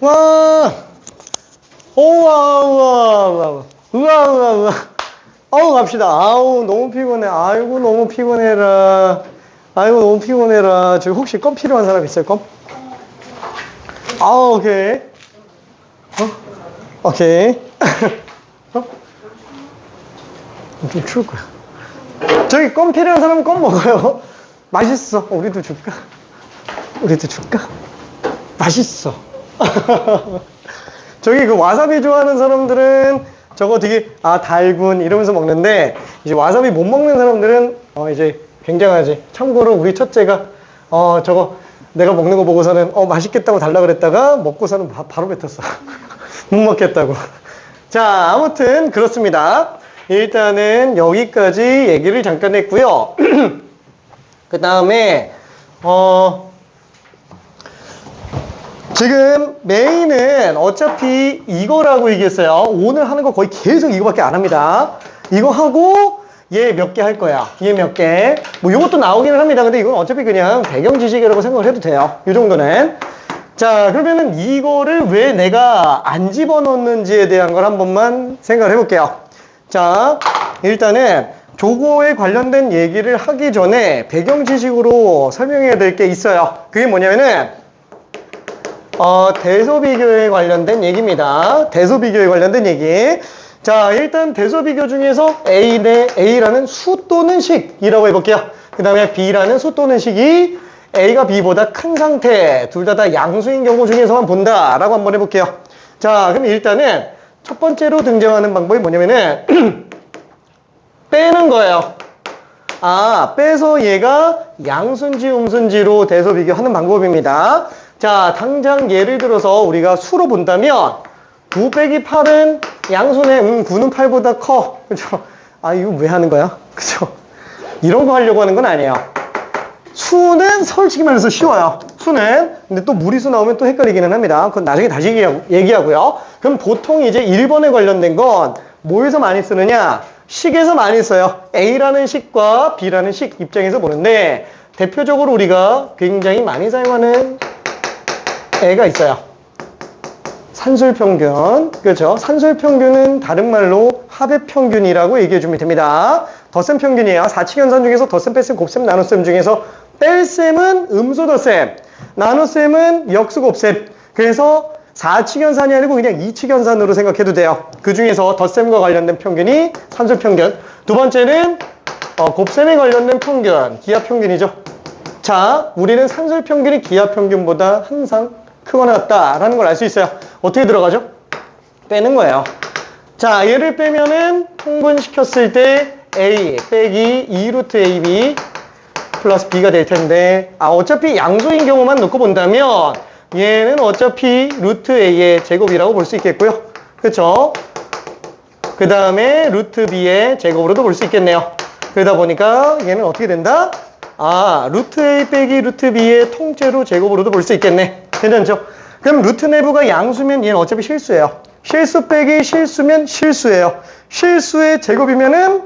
와, 우와, 우와, 우와, 우와, 우와, 우와. 아우, 갑시다. 아우, 너무 피곤해. 아이고, 너무 피곤해라. 아이고, 너무 피곤해라. 저기 혹시 껌 필요한 사람 있어요, 껌? 아우, 오케이. 오케이. 좀 추울 거야. 저기 껌 필요한 사람은 껌 먹어요. 맛있어. 우리도 줄까? 우리도 줄까? 맛있어. 저기 그 와사비 좋아하는 사람들은 저거 되게 달군 이러면서 먹는데, 이제 와사비 못 먹는 사람들은 이제 굉장하지. 참고로 우리 첫째가 저거 내가 먹는 거 보고서는 맛있겠다고 달라 그랬다가 먹고서는 바로 뱉었어. 못 먹겠다고. 자, 아무튼 그렇습니다. 일단은 여기까지 얘기를 잠깐 했고요. 그 다음에 지금 메인은 어차피 이거라고 얘기했어요. 오늘 하는 거 거의 계속 이거밖에 안 합니다. 이거 하고 얘 몇 개 할 거야. 얘 몇 개. 뭐 이것도 나오기는 합니다. 근데 이건 어차피 그냥 배경 지식이라고 생각을 해도 돼요. 이 정도는. 자, 그러면은 이거를 왜 내가 안 집어넣는지에 대한 걸 한 번만 생각을 해볼게요. 자, 일단은 조거에 관련된 얘기를 하기 전에 배경 지식으로 설명해야 될 게 있어요. 그게 뭐냐면은 대소비교에 관련된 얘기입니다. 대소비교에 관련된 얘기. 자, 일단 대소비교 중에서 A라는 수 또는 식이라고 해볼게요. 그 다음에 B라는 수 또는 식이 A가 B보다 큰 상태, 둘 다 양수인 경우 중에서만 본다라고 한번 해볼게요. 자, 그럼 일단은 첫 번째로 등장하는 방법이 뭐냐면은 빼는 거예요. 빼서 얘가 양수인지 음수인지로 대소비교하는 방법입니다. 자, 당장 예를 들어서 우리가 수로 본다면 9 빼기 8은 양수네. 9는 8보다 커. 그죠? 이거 왜 하는 거야? 그죠? 이런 거 하려고 하는 건 아니에요. 수는 솔직히 말해서 쉬워요. 수는. 근데 또 무리수 나오면 또 헷갈리기는 합니다. 그건 나중에 다시 얘기하고요. 그럼 보통 이제 1번에 관련된 건 뭐에서 많이 쓰느냐? 식에서 많이 써요. A라는 식과 B라는 식 입장에서 보는데, 대표적으로 우리가 굉장히 많이 사용하는 애가 있어요. 산술평균. 그렇죠? 산술평균은 다른 말로 합의평균이라고 얘기해 주면 됩니다. 덧셈 평균이에요. 4칙연산 중에서 덧셈, 뺄셈, 곱셈, 나눗셈 중에서 뺄셈은 음수 덧셈, 나눗셈은 역수 곱셈. 그래서 4칙연산이 아니고 그냥 2칙연산으로 생각해도 돼요. 그 중에서 덧셈과 관련된 평균이 산술평균. 두 번째는 곱셈에 관련된 평균, 기하평균이죠. 자, 우리는 산술평균이 기하평균보다 항상 크거나 같다라는 걸 알 수 있어요. 어떻게 들어가죠? 빼는 거예요. 자, 얘를 빼면은 통분시켰을 때 A 빼기 2루트 AB 플러스 B가 될 텐데, 어차피 양수인 경우만 놓고 본다면 얘는 어차피 루트 A의 제곱이라고 볼 수 있겠고요. 그쵸? 그 다음에 루트 B의 제곱으로도 볼 수 있겠네요. 그러다 보니까 얘는 어떻게 된다? 루트 A 빼기 루트 B의 통째로 제곱으로도 볼 수 있겠네. 괜찮죠? 그럼 루트 내부가 양수면 얘는 어차피 실수예요. 실수 빼기 실수면 실수예요. 실수의 제곱이면은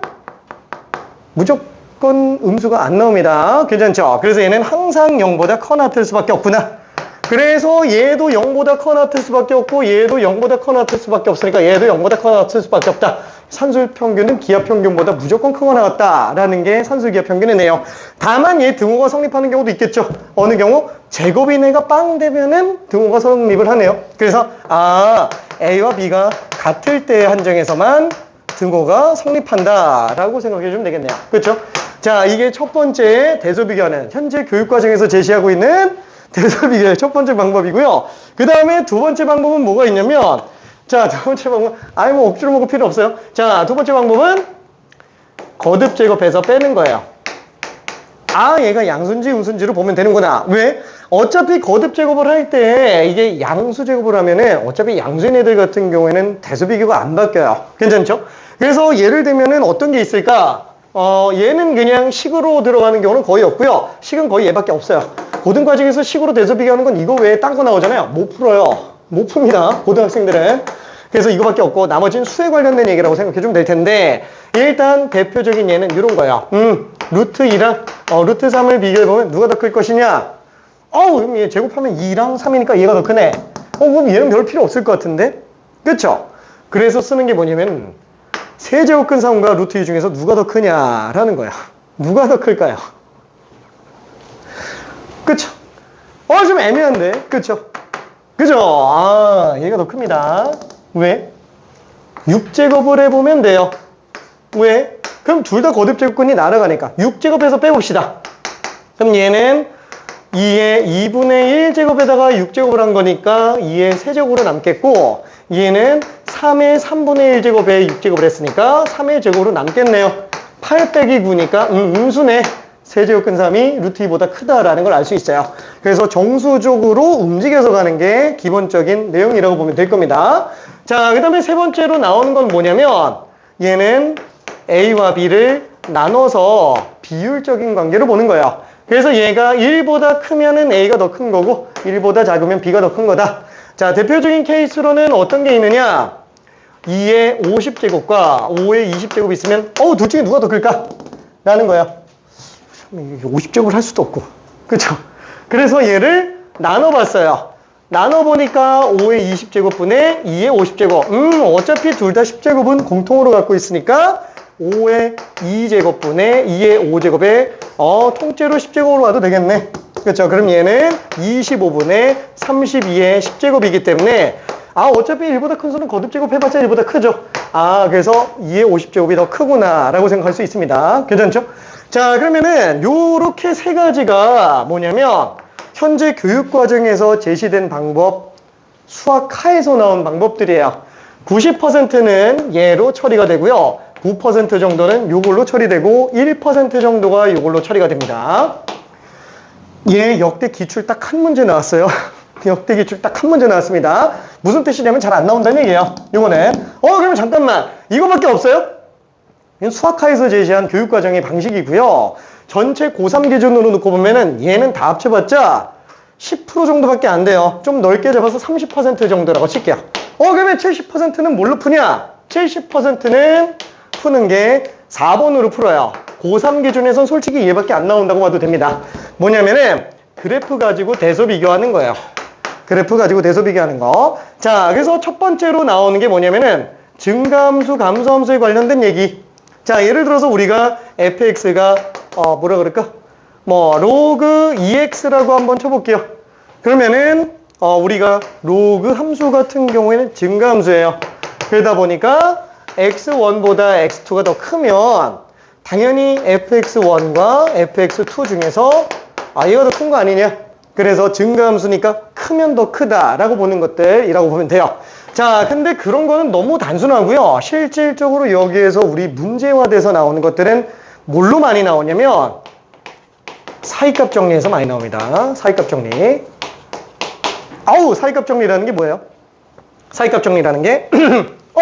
무조건 음수가 안 나옵니다. 괜찮죠? 그래서 얘는 항상 0보다 커나 같을 수밖에 없구나. 그래서 얘도 0보다 커나 같을 수밖에 없고, 얘도 0보다 커나 같을 수밖에 없으니까 얘도 0보다 커나 같을 수밖에 없다. 산술평균은 기하평균보다 무조건 크거나 같다라는 게 산술기하평균이네요. 다만 얘 등호가 성립하는 경우도 있겠죠. 어느 경우? 제곱인 애가 빵 되면은 등호가 성립을 하네요. 그래서 A와 B가 같을 때 한정에서만 등호가 성립한다라고 생각해 주면 되겠네요. 그렇죠? 자, 이게 첫 번째 대소비교하는 현재 교육과정에서 제시하고 있는 대소비교의 첫 번째 방법이고요. 그 다음에 두 번째 방법은 뭐가 있냐면, 자, 두 번째 방법, 뭐 억지로 먹을 필요 없어요. 자, 두 번째 방법은 거듭 제곱해서 빼는 거예요. 얘가 양수인지 음수인지로 보면 되는구나. 왜? 어차피 거듭 제곱을 할 때 이게 양수 제곱을 하면은 어차피 양수인 애들 같은 경우에는 대소비교가 안 바뀌어요. 괜찮죠? 그래서 예를 들면은 어떤 게 있을까? 얘는 그냥 식으로 들어가는 경우는 거의 없고요. 식은 거의 얘밖에 없어요. 고등과정에서 식으로 대소비교하는 건 이거 외에 딴 거 나오잖아요. 못 풀어요. 못 풉니다. 고등학생들은. 그래서 이거밖에 없고 나머지는 수에 관련된 얘기라고 생각해 주면 될 텐데, 일단 대표적인 얘는 이런 거야. 루트 2랑 루트 3을 비교해 보면 누가 더 클 것이냐? 그럼 얘 제곱하면 2랑 3이니까 얘가 더 크네. 그럼 얘는 별 필요 없을 것 같은데? 그쵸? 그래서 쓰는 게 뭐냐면 세제곱 근사분과 루트 2 중에서 누가 더 크냐라는 거야. 누가 더 클까요? 그쵸? 좀 애매한데? 그쵸? 그죠? 얘가 더 큽니다. 왜? 6제곱을 해보면 돼요. 왜? 그럼 둘 다 거듭제곱근이 날아가니까 6제곱해서 빼봅시다. 그럼 얘는 2의 2분의 1제곱에다가 6제곱을 한 거니까 2의 세제곱으로 남겠고, 얘는 3의 3분의 1제곱에 6제곱을 했으니까 3의 제곱으로 남겠네요. 8 빼기 9니까 음수네. 세제곱 근삼이 루트 2보다 크다라는 걸 알 수 있어요. 그래서 정수적으로 움직여서 가는 게 기본적인 내용이라고 보면 될 겁니다. 자, 그 다음에 세 번째로 나오는 건 뭐냐면 얘는 A와 B를 나눠서 비율적인 관계로 보는 거예요. 그래서 얘가 1보다 크면은 A가 더 큰 거고 1보다 작으면 B가 더 큰 거다. 자, 대표적인 케이스로는 어떤 게 있느냐? 2의 50제곱과 5의 20제곱이 있으면 둘 중에 누가 더 클까? 라는 거야. 50제곱을 할 수도 없고. 그쵸? 그래서 얘를 나눠봤어요. 나눠보니까 5의 20제곱분의 2의 50제곱. 어차피 둘 다 10제곱은 공통으로 갖고 있으니까 5의 2제곱분의 2의 5제곱에 통째로 10제곱으로 와도 되겠네. 그렇죠? 그럼 얘는 25분의 32의 10제곱이기 때문에 어차피 1보다 큰 수는 거듭제곱 해봤자 1보다 크죠. 그래서 2의 50제곱이 더 크구나 라고 생각할 수 있습니다. 괜찮죠? 자, 그러면은 요렇게 세 가지가 뭐냐면 현재 교육과정에서 제시된 방법, 수학하에서 나온 방법들이에요. 90%는 얘로 처리가 되고요. 9% 정도는 요걸로 처리되고 1% 정도가 요걸로 처리가 됩니다. 얘 역대 기출 딱 한 문제 나왔어요. 역대 기출 딱 한 문제 나왔습니다. 무슨 뜻이냐면 잘 안 나온다는 얘기예요. 요거는. 그러면 잠깐만. 이거밖에 없어요? 이건 수학하에서 제시한 교육과정의 방식이고요. 전체 고3 기준으로 놓고 보면은 얘는 다 합쳐봤자 10% 정도밖에 안 돼요. 좀 넓게 잡아서 30% 정도라고 칠게요. 그러면 70%는 뭘로 푸냐? 70%는 푸는 게 4번으로 풀어요. 고3 기준에선 솔직히 얘밖에 안 나온다고 봐도 됩니다. 뭐냐면은 그래프 가지고 대소 비교하는 거예요. 그래프 가지고 대소 비교하는 거. 자, 그래서 첫 번째로 나오는 게 뭐냐면은 증가함수, 감소함수에 관련된 얘기. 자, 예를 들어서 우리가 fx가 뭐라 그럴까? 로그 2x라고 한번 쳐볼게요. 그러면은 우리가 로그 함수 같은 경우에는 증가함수예요. 그러다 보니까 x1보다 x2가 더 크면 당연히 fx1과 fx2 중에서 얘가 더 큰 거 아니냐? 그래서 증가함수니까 크면 더 크다라고 보는 것들이라고 보면 돼요. 자, 근데 그런 거는 너무 단순하고요. 실질적으로 여기에서 우리 문제화돼서 나오는 것들은 뭘로 많이 나오냐면 사이값 정리에서 많이 나옵니다. 사이값 정리. 사이값 정리라는 게 뭐예요? 사이값 정리라는 게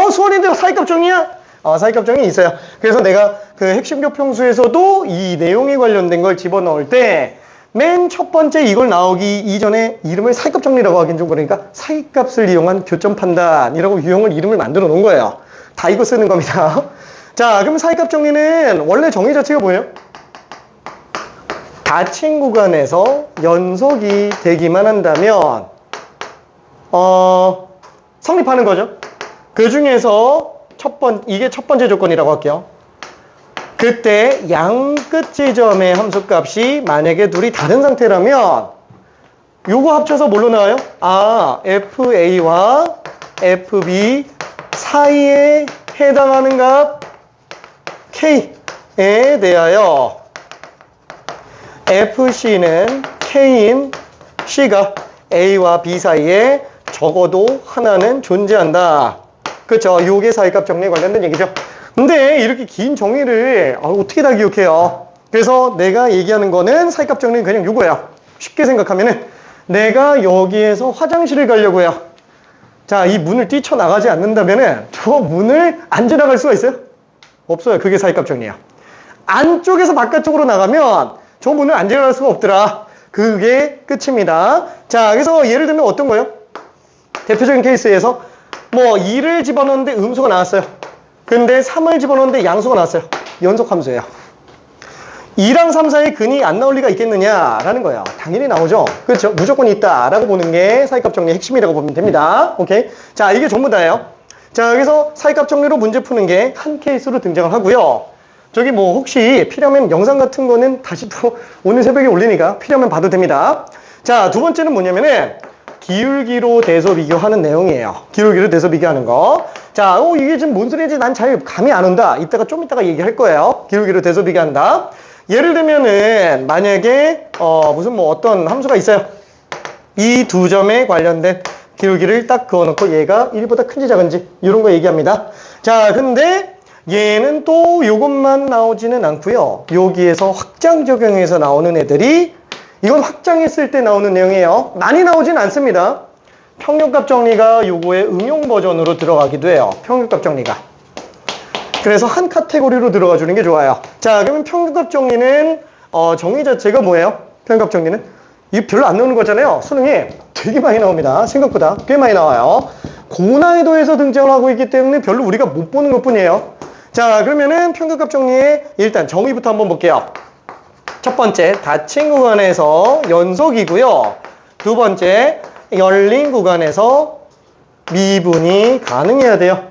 수원인데 사이값 정리야? 사이값 정리 있어요. 그래서 내가 그 핵심 교평수에서도 이 내용에 관련된 걸 집어넣을 때 맨 첫 번째 이걸 나오기 이전에 이름을 사이값 정리라고 하긴 좀 그러니까 사이값을 이용한 교점 판단이라고 유형을 이름을 만들어 놓은 거예요. 다 이거 쓰는 겁니다. 자, 그럼 사이값 정리는 원래 정의 자체가 뭐예요? 닫힌 구간에서 연속이 되기만 한다면 성립하는 거죠. 그 중에서 이게 첫 번째 조건이라고 할게요. 그때 양 끝 지점의 함수값이 만약에 둘이 다른 상태라면 요거 합쳐서 뭘로 나와요? FA와 FB 사이에 해당하는 값 K에 대하여 FC는 K인 C가 A와 B 사이에 적어도 하나는 존재한다. 그렇죠? 요게 사이값 정리에 관련된 얘기죠. 근데 이렇게 긴 정의를 어떻게 다 기억해요? 그래서 내가 얘기하는 거는 사이값 정리는 그냥 요거예요. 쉽게 생각하면은 내가 여기에서 화장실을 가려고 해요. 자, 이 문을 뛰쳐나가지 않는다면은 저 문을 안 지나갈 수가 있어요? 없어요. 그게 사이값 정리예요. 안쪽에서 바깥쪽으로 나가면 저 문을 안 지나갈 수가 없더라. 그게 끝입니다. 자, 그래서 예를 들면 어떤 거예요? 대표적인 케이스에서 2를 집어넣는데 음수가 나왔어요. 근데 3을 집어넣는데 양수가 나왔어요. 연속 함수예요. 2랑 3 사이에 근이 안 나올 리가 있겠느냐라는 거예요. 당연히 나오죠. 그렇죠. 무조건 있다라고 보는 게 사이값 정리의 핵심이라고 보면 됩니다. 오케이. 자, 이게 전부 다예요. 자, 여기서 사이값 정리로 문제 푸는 게 한 케이스로 등장을 하고요. 저기 뭐 혹시 필요하면 영상 같은 거는 다시 또 오늘 새벽에 올리니까 필요하면 봐도 됩니다. 자, 두 번째는 뭐냐면은 기울기로 대서 비교하는 내용이에요. 기울기로 대서 비교하는 거. 자, 이게 지금 뭔 소리인지 난 잘 감이 안 온다. 좀 이따가 얘기할 거예요. 기울기로 대서 비교한다. 예를 들면은 만약에 무슨 뭐 어떤 함수가 있어요. 이 두 점에 관련된 기울기를 딱 그어놓고 얘가 1보다 큰지 작은지 이런 거 얘기합니다. 자, 근데 얘는 또 이것만 나오지는 않고요. 여기에서 확장 적용해서 나오는 애들이 이건 확장했을 때 나오는 내용이에요. 많이 나오진 않습니다. 평균값 정리가 요거의 응용 버전으로 들어가기도 해요. 평균값 정리가. 그래서 한 카테고리로 들어가 주는 게 좋아요. 자, 그러면 평균값 정리는 정의 자체가 뭐예요? 평균값 정리는 이게 별로 안 나오는 거잖아요. 수능에 되게 많이 나옵니다. 생각보다 꽤 많이 나와요. 고난이도에서 등장을 하고 있기 때문에 별로 우리가 못 보는 것 뿐이에요. 자, 그러면은 평균값 정리의 일단 정의부터 한번 볼게요. 첫 번째, 닫힌 구간에서 연속이고요. 두 번째, 열린 구간에서 미분이 가능해야 돼요.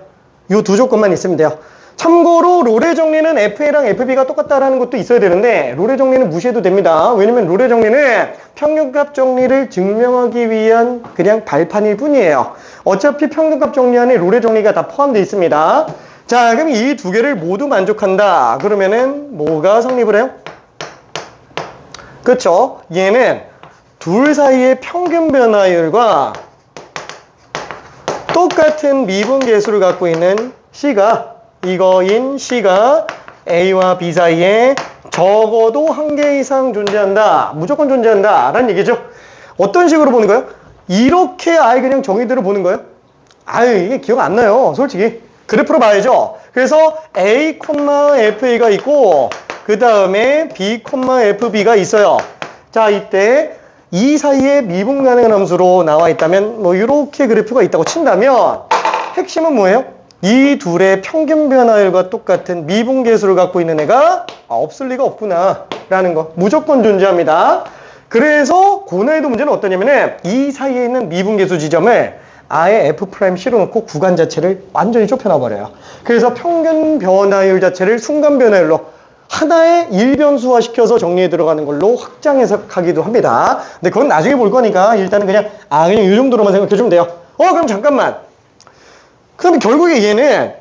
이 두 조건만 있으면 돼요. 참고로 롤의 정리는 FA랑 FB가 똑같다라는 것도 있어야 되는데 롤의 정리는 무시해도 됩니다. 왜냐면 롤의 정리는 평균값 정리를 증명하기 위한 그냥 발판일 뿐이에요. 어차피 평균값 정리 안에 롤의 정리가 다 포함되어 있습니다. 자, 그럼 이 두 개를 모두 만족한다. 그러면은 뭐가 성립을 해요? 그쵸? 얘는 둘 사이의 평균 변화율과 똑같은 미분 계수를 갖고 있는 C가 이거인 C가 A와 B 사이에 적어도 한 개 이상 존재한다. 무조건 존재한다. 라는 얘기죠. 어떤 식으로 보는 거예요? 이렇게 아예 그냥 정의대로 보는 거예요? 아유, 이게 기억 안 나요. 솔직히. 그래프로 봐야죠. 그래서 A, FA가 있고 그 다음에 B, FB가 있어요. 자, 이때 이 사이에 미분 가능한 함수로 나와 있다면 뭐 이렇게 그래프가 있다고 친다면 핵심은 뭐예요? 이 둘의 평균 변화율과 똑같은 미분 계수를 갖고 있는 애가 없을 리가 없구나 라는 거. 무조건 존재합니다. 그래서 고난이도 문제는 어떠냐면은 이 사이에 있는 미분 계수 지점을 아예 F'C로 놓고 구간 자체를 완전히 좁혀놔버려요. 그래서 평균 변화율 자체를 순간 변화율로 하나의 일변수화 시켜서 정리해 들어가는 걸로 확장 해석하기도 합니다. 근데 그건 나중에 볼 거니까 일단은 그냥 이 정도로만 생각해 주면 돼요. 그럼 잠깐만. 그럼 결국에 얘는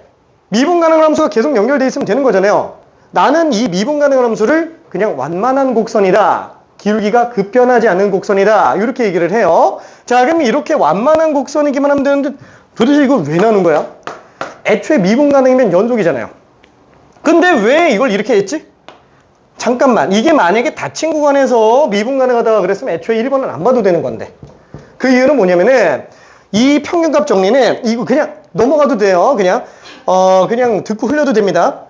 미분 가능한 함수가 계속 연결돼 있으면 되는 거잖아요. 나는 이 미분 가능한 함수를 그냥 완만한 곡선이다. 기울기가 급변하지 않는 곡선이다. 이렇게 얘기를 해요. 자, 그럼 이렇게 완만한 곡선이기만 하면 되는데 도대체 이걸 왜 나눈 거야? 애초에 미분 가능이면 연속이잖아요. 근데 왜 이걸 이렇게 했지? 잠깐만, 이게 만약에 닫힌 구간에서 미분 가능하다가 그랬으면 애초에 1번은 안 봐도 되는 건데. 그 이유는 뭐냐면은 이 평균값 정리는 이거 그냥 넘어가도 돼요. 그냥 듣고 흘려도 됩니다.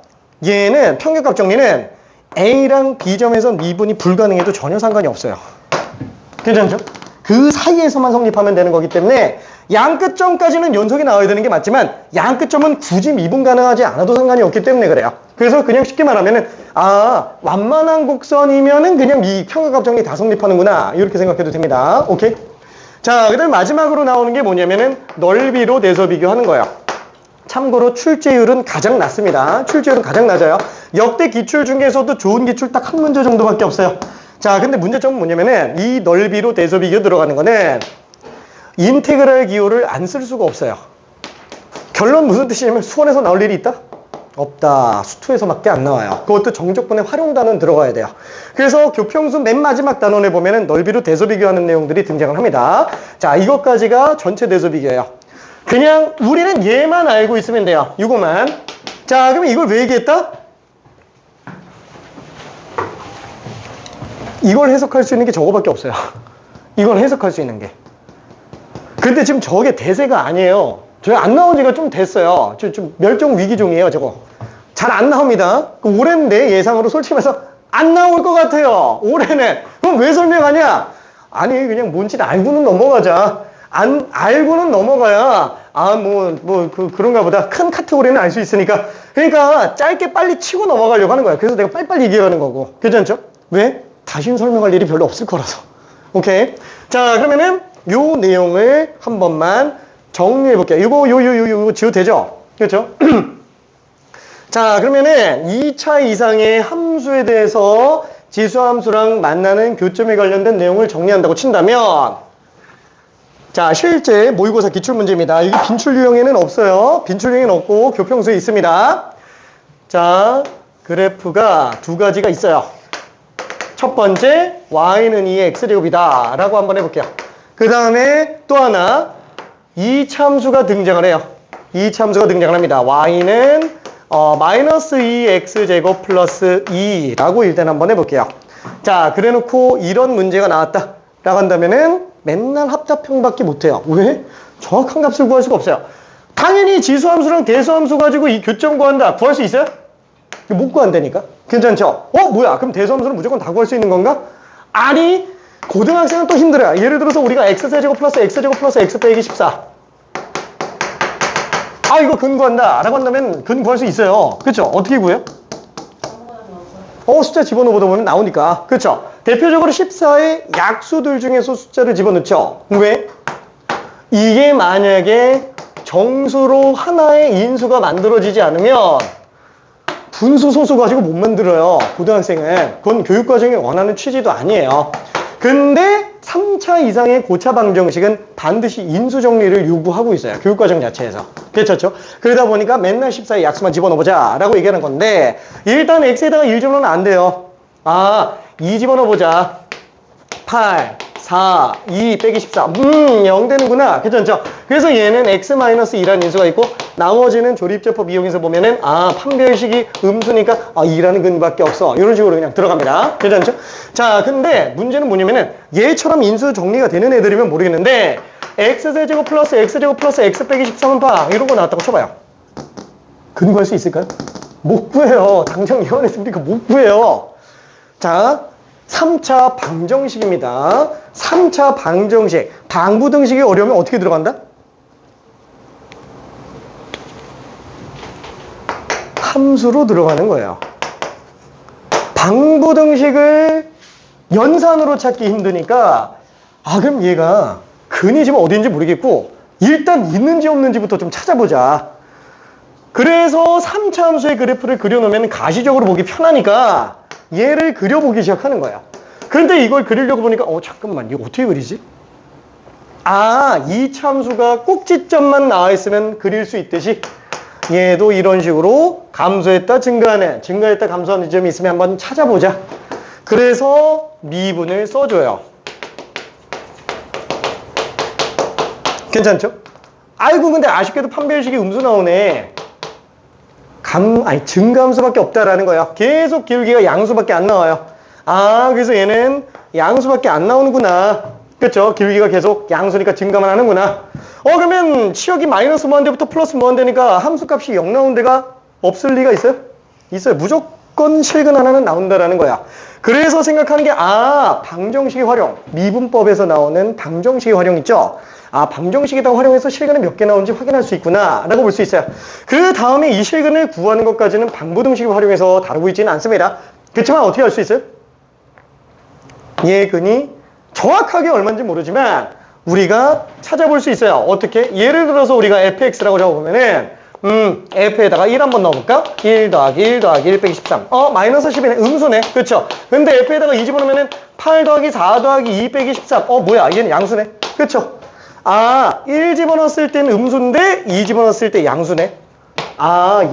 얘는 평균값 정리는 A랑 B점에서 미분이 불가능해도 전혀 상관이 없어요. 괜찮죠? 그 사이에서만 성립하면 되는 거기 때문에 양끝점까지는 연속이 나와야 되는 게 맞지만 양끝점은 굳이 미분 가능하지 않아도 상관이 없기 때문에 그래요. 그래서 그냥 쉽게 말하면은 완만한 곡선이면은 그냥 이 평균값 정리 다 성립하는구나 이렇게 생각해도 됩니다. 오케이? 자, 그 다음에 마지막으로 나오는 게 뭐냐면은 넓이로 대서 비교하는 거예요. 참고로 출제율은 가장 낮습니다. 출제율은 가장 낮아요. 역대 기출 중에서도 좋은 기출 딱 한 문제 정도밖에 없어요. 자, 근데 문제점은 뭐냐면은 이 넓이로 대서 비교 들어가는 거는 인테그랄 기호를 안 쓸 수가 없어요. 결론 무슨 뜻이냐면 수원에서 나올 일이 있다? 없다. 수투에서밖에 안 나와요. 그것도 정적분의 활용 단원 들어가야 돼요. 그래서 교평수 맨 마지막 단원에 보면은 넓이로 대서 비교하는 내용들이 등장을 합니다. 자, 이것까지가 전체 대서 비교예요. 그냥 우리는 얘만 알고 있으면 돼요. 이거만. 자, 그러면 이걸 왜 얘기했다? 이걸 해석할 수 있는 게 저거밖에 없어요. 이걸 해석할 수 있는 게. 근데 지금 저게 대세가 아니에요. 저희 안 나온 지가 좀 됐어요. 좀 멸종 위기종이에요, 저거. 잘 안 나옵니다. 올해인데 예상으로 솔직히 말해서 안 나올 것 같아요. 올해는. 그럼 왜 설명하냐? 아니, 그냥 뭔지 알고는 넘어가자. 알고는 넘어가야 그런가 보다. 큰 카테고리는 알 수 있으니까. 그러니까 짧게 빨리 치고 넘어가려고 하는 거야. 그래서 내가 빨리빨리 얘기하는 거고. 괜찮죠? 왜? 다시는 설명할 일이 별로 없을 거라서. 오케이. 자, 그러면은 요 내용을 한 번만 정리해 볼게요. 이거 지워도 되죠? 그렇죠? 자, 그러면은 2차 이상의 함수에 대해서 지수함수랑 만나는 교점에 관련된 내용을 정리한다고 친다면, 자, 실제 모의고사 기출문제입니다. 이게 빈출 유형에는 없어요. 빈출 유형에는 없고 교평수에 있습니다. 자, 그래프가 두 가지가 있어요. 첫 번째, y는 2의 x제곱이다 라고 한번 해볼게요. 그 다음에 또 하나, 2차 함수가 등장을 해요. 2차 함수가 등장을 합니다. y는 마이너스 2x제곱 플러스 2라고 일단 한번 해볼게요. 자, 그래 놓고 이런 문제가 나왔다 라고 한다면은 맨날 합답형밖에 못해요. 왜? 정확한 값을 구할 수가 없어요. 당연히 지수함수랑 대수함수 가지고 이 교점 구한다. 구할 수 있어요? 못 구한다니까. 괜찮죠? 뭐야? 그럼 대수함수는 무조건 다 구할 수 있는 건가? 아니, 고등학생은 또 힘들어요. 예를 들어서 우리가 x제곱 플러스 x 빼기 14. 이거 근 구한다 라고 한다면 근 구할 수 있어요. 그쵸? 어떻게 구해요? 숫자 집어넣어보다 보면 나오니까. 그쵸? 대표적으로 14의 약수들 중에서 숫자를 집어넣죠. 왜? 이게 만약에 정수로 하나의 인수가 만들어지지 않으면 분수 소수 가지고 못 만들어요. 고등학생은. 그건 교육과정이 원하는 취지도 아니에요. 근데 3차 이상의 고차 방정식은 반드시 인수 정리를 요구하고 있어요. 교육과정 자체에서. 괜찮죠? 그러다 보니까 맨날 14의 약수만 집어넣어보자 라고 얘기하는 건데, 일단 x에다가 1 집어넣으면 안 돼요. 2 집어넣어보자. 8, 4, 2 빼기 14. 0 되는구나. 괜찮죠? 그래서 얘는 x-2라는 인수가 있고, 나머지는 조립제법 이용해서 보면은, 판별식이 음수니까, 2라는 근밖에 없어. 이런 식으로 그냥 들어갑니다. 괜찮죠? 자, 근데 문제는 뭐냐면은, 얘처럼 인수 정리가 되는 애들이면 모르겠는데, x제곱 플러스 x제곱 플러스 x 빼기 13은 봐. 이런 거 나왔다고 쳐봐요. 근 구할 수 있을까요? 못 구해요. 당장 예언해서 우리가 못 구해요. 자, 3차 방정식입니다. 3차 방정식. 방부등식이 어려우면 어떻게 들어간다? 함수로 들어가는 거예요. 방부등식을 연산으로 찾기 힘드니까, 그럼 얘가 근이 지금 어디인지 모르겠고, 일단 있는지 없는지부터 좀 찾아보자. 그래서 3차 함수의 그래프를 그려놓으면 가시적으로 보기 편하니까 얘를 그려보기 시작하는 거예요. 그런데 이걸 그리려고 보니까 잠깐만, 이거 어떻게 그리지? 2차 함수가 꼭지점만 나와 있으면 그릴 수 있듯이 얘도 이런 식으로 감소했다 증가하는, 증가했다 감소하는 지점이 있으면 한번 찾아보자. 그래서 미분을 써줘요. 괜찮죠? 근데 아쉽게도 판별식이 음수 나오네. 증가함수밖에 없다라는 거예요. 계속 기울기가 양수밖에 안 나와요. 그래서 얘는 양수밖에 안 나오는구나. 그쵸? 기울기가 계속 양수니까 증가만 하는구나. 그러면 치역이 마이너스 무한대부터 플러스 무한대니까 함수값이 0 나오는 데가 없을 리가 있어요? 있어요. 무조건 실근 하나는 나온다라는 거야. 그래서 생각하는 게, 방정식의 활용. 미분법에서 나오는 방정식의 활용 있죠? 방정식에다 활용해서 실근이 몇 개 나오는지 확인할 수 있구나 라고 볼 수 있어요. 그 다음에 이 실근을 구하는 것까지는 방부등식을 활용해서 다루고 있지는 않습니다. 그렇지만 어떻게 할 수 있어요? 얘 근이 정확하게 얼마인지 모르지만 우리가 찾아볼 수 있어요. 어떻게? 예를 들어서 우리가 fx라고 적어보면은 f에다가 1 한번 넣어볼까? 1 더하기 1 더하기 1 빼기 13. 마이너스 10이네. 음수네. 그쵸? 근데 f에다가 2 집어넣으면은 8 더하기 4 더하기 2 빼기 13. 뭐야? 얘는 양수네. 그쵸? 1 집어넣었을 때는 음수인데 2 집어넣었을 때 양수네.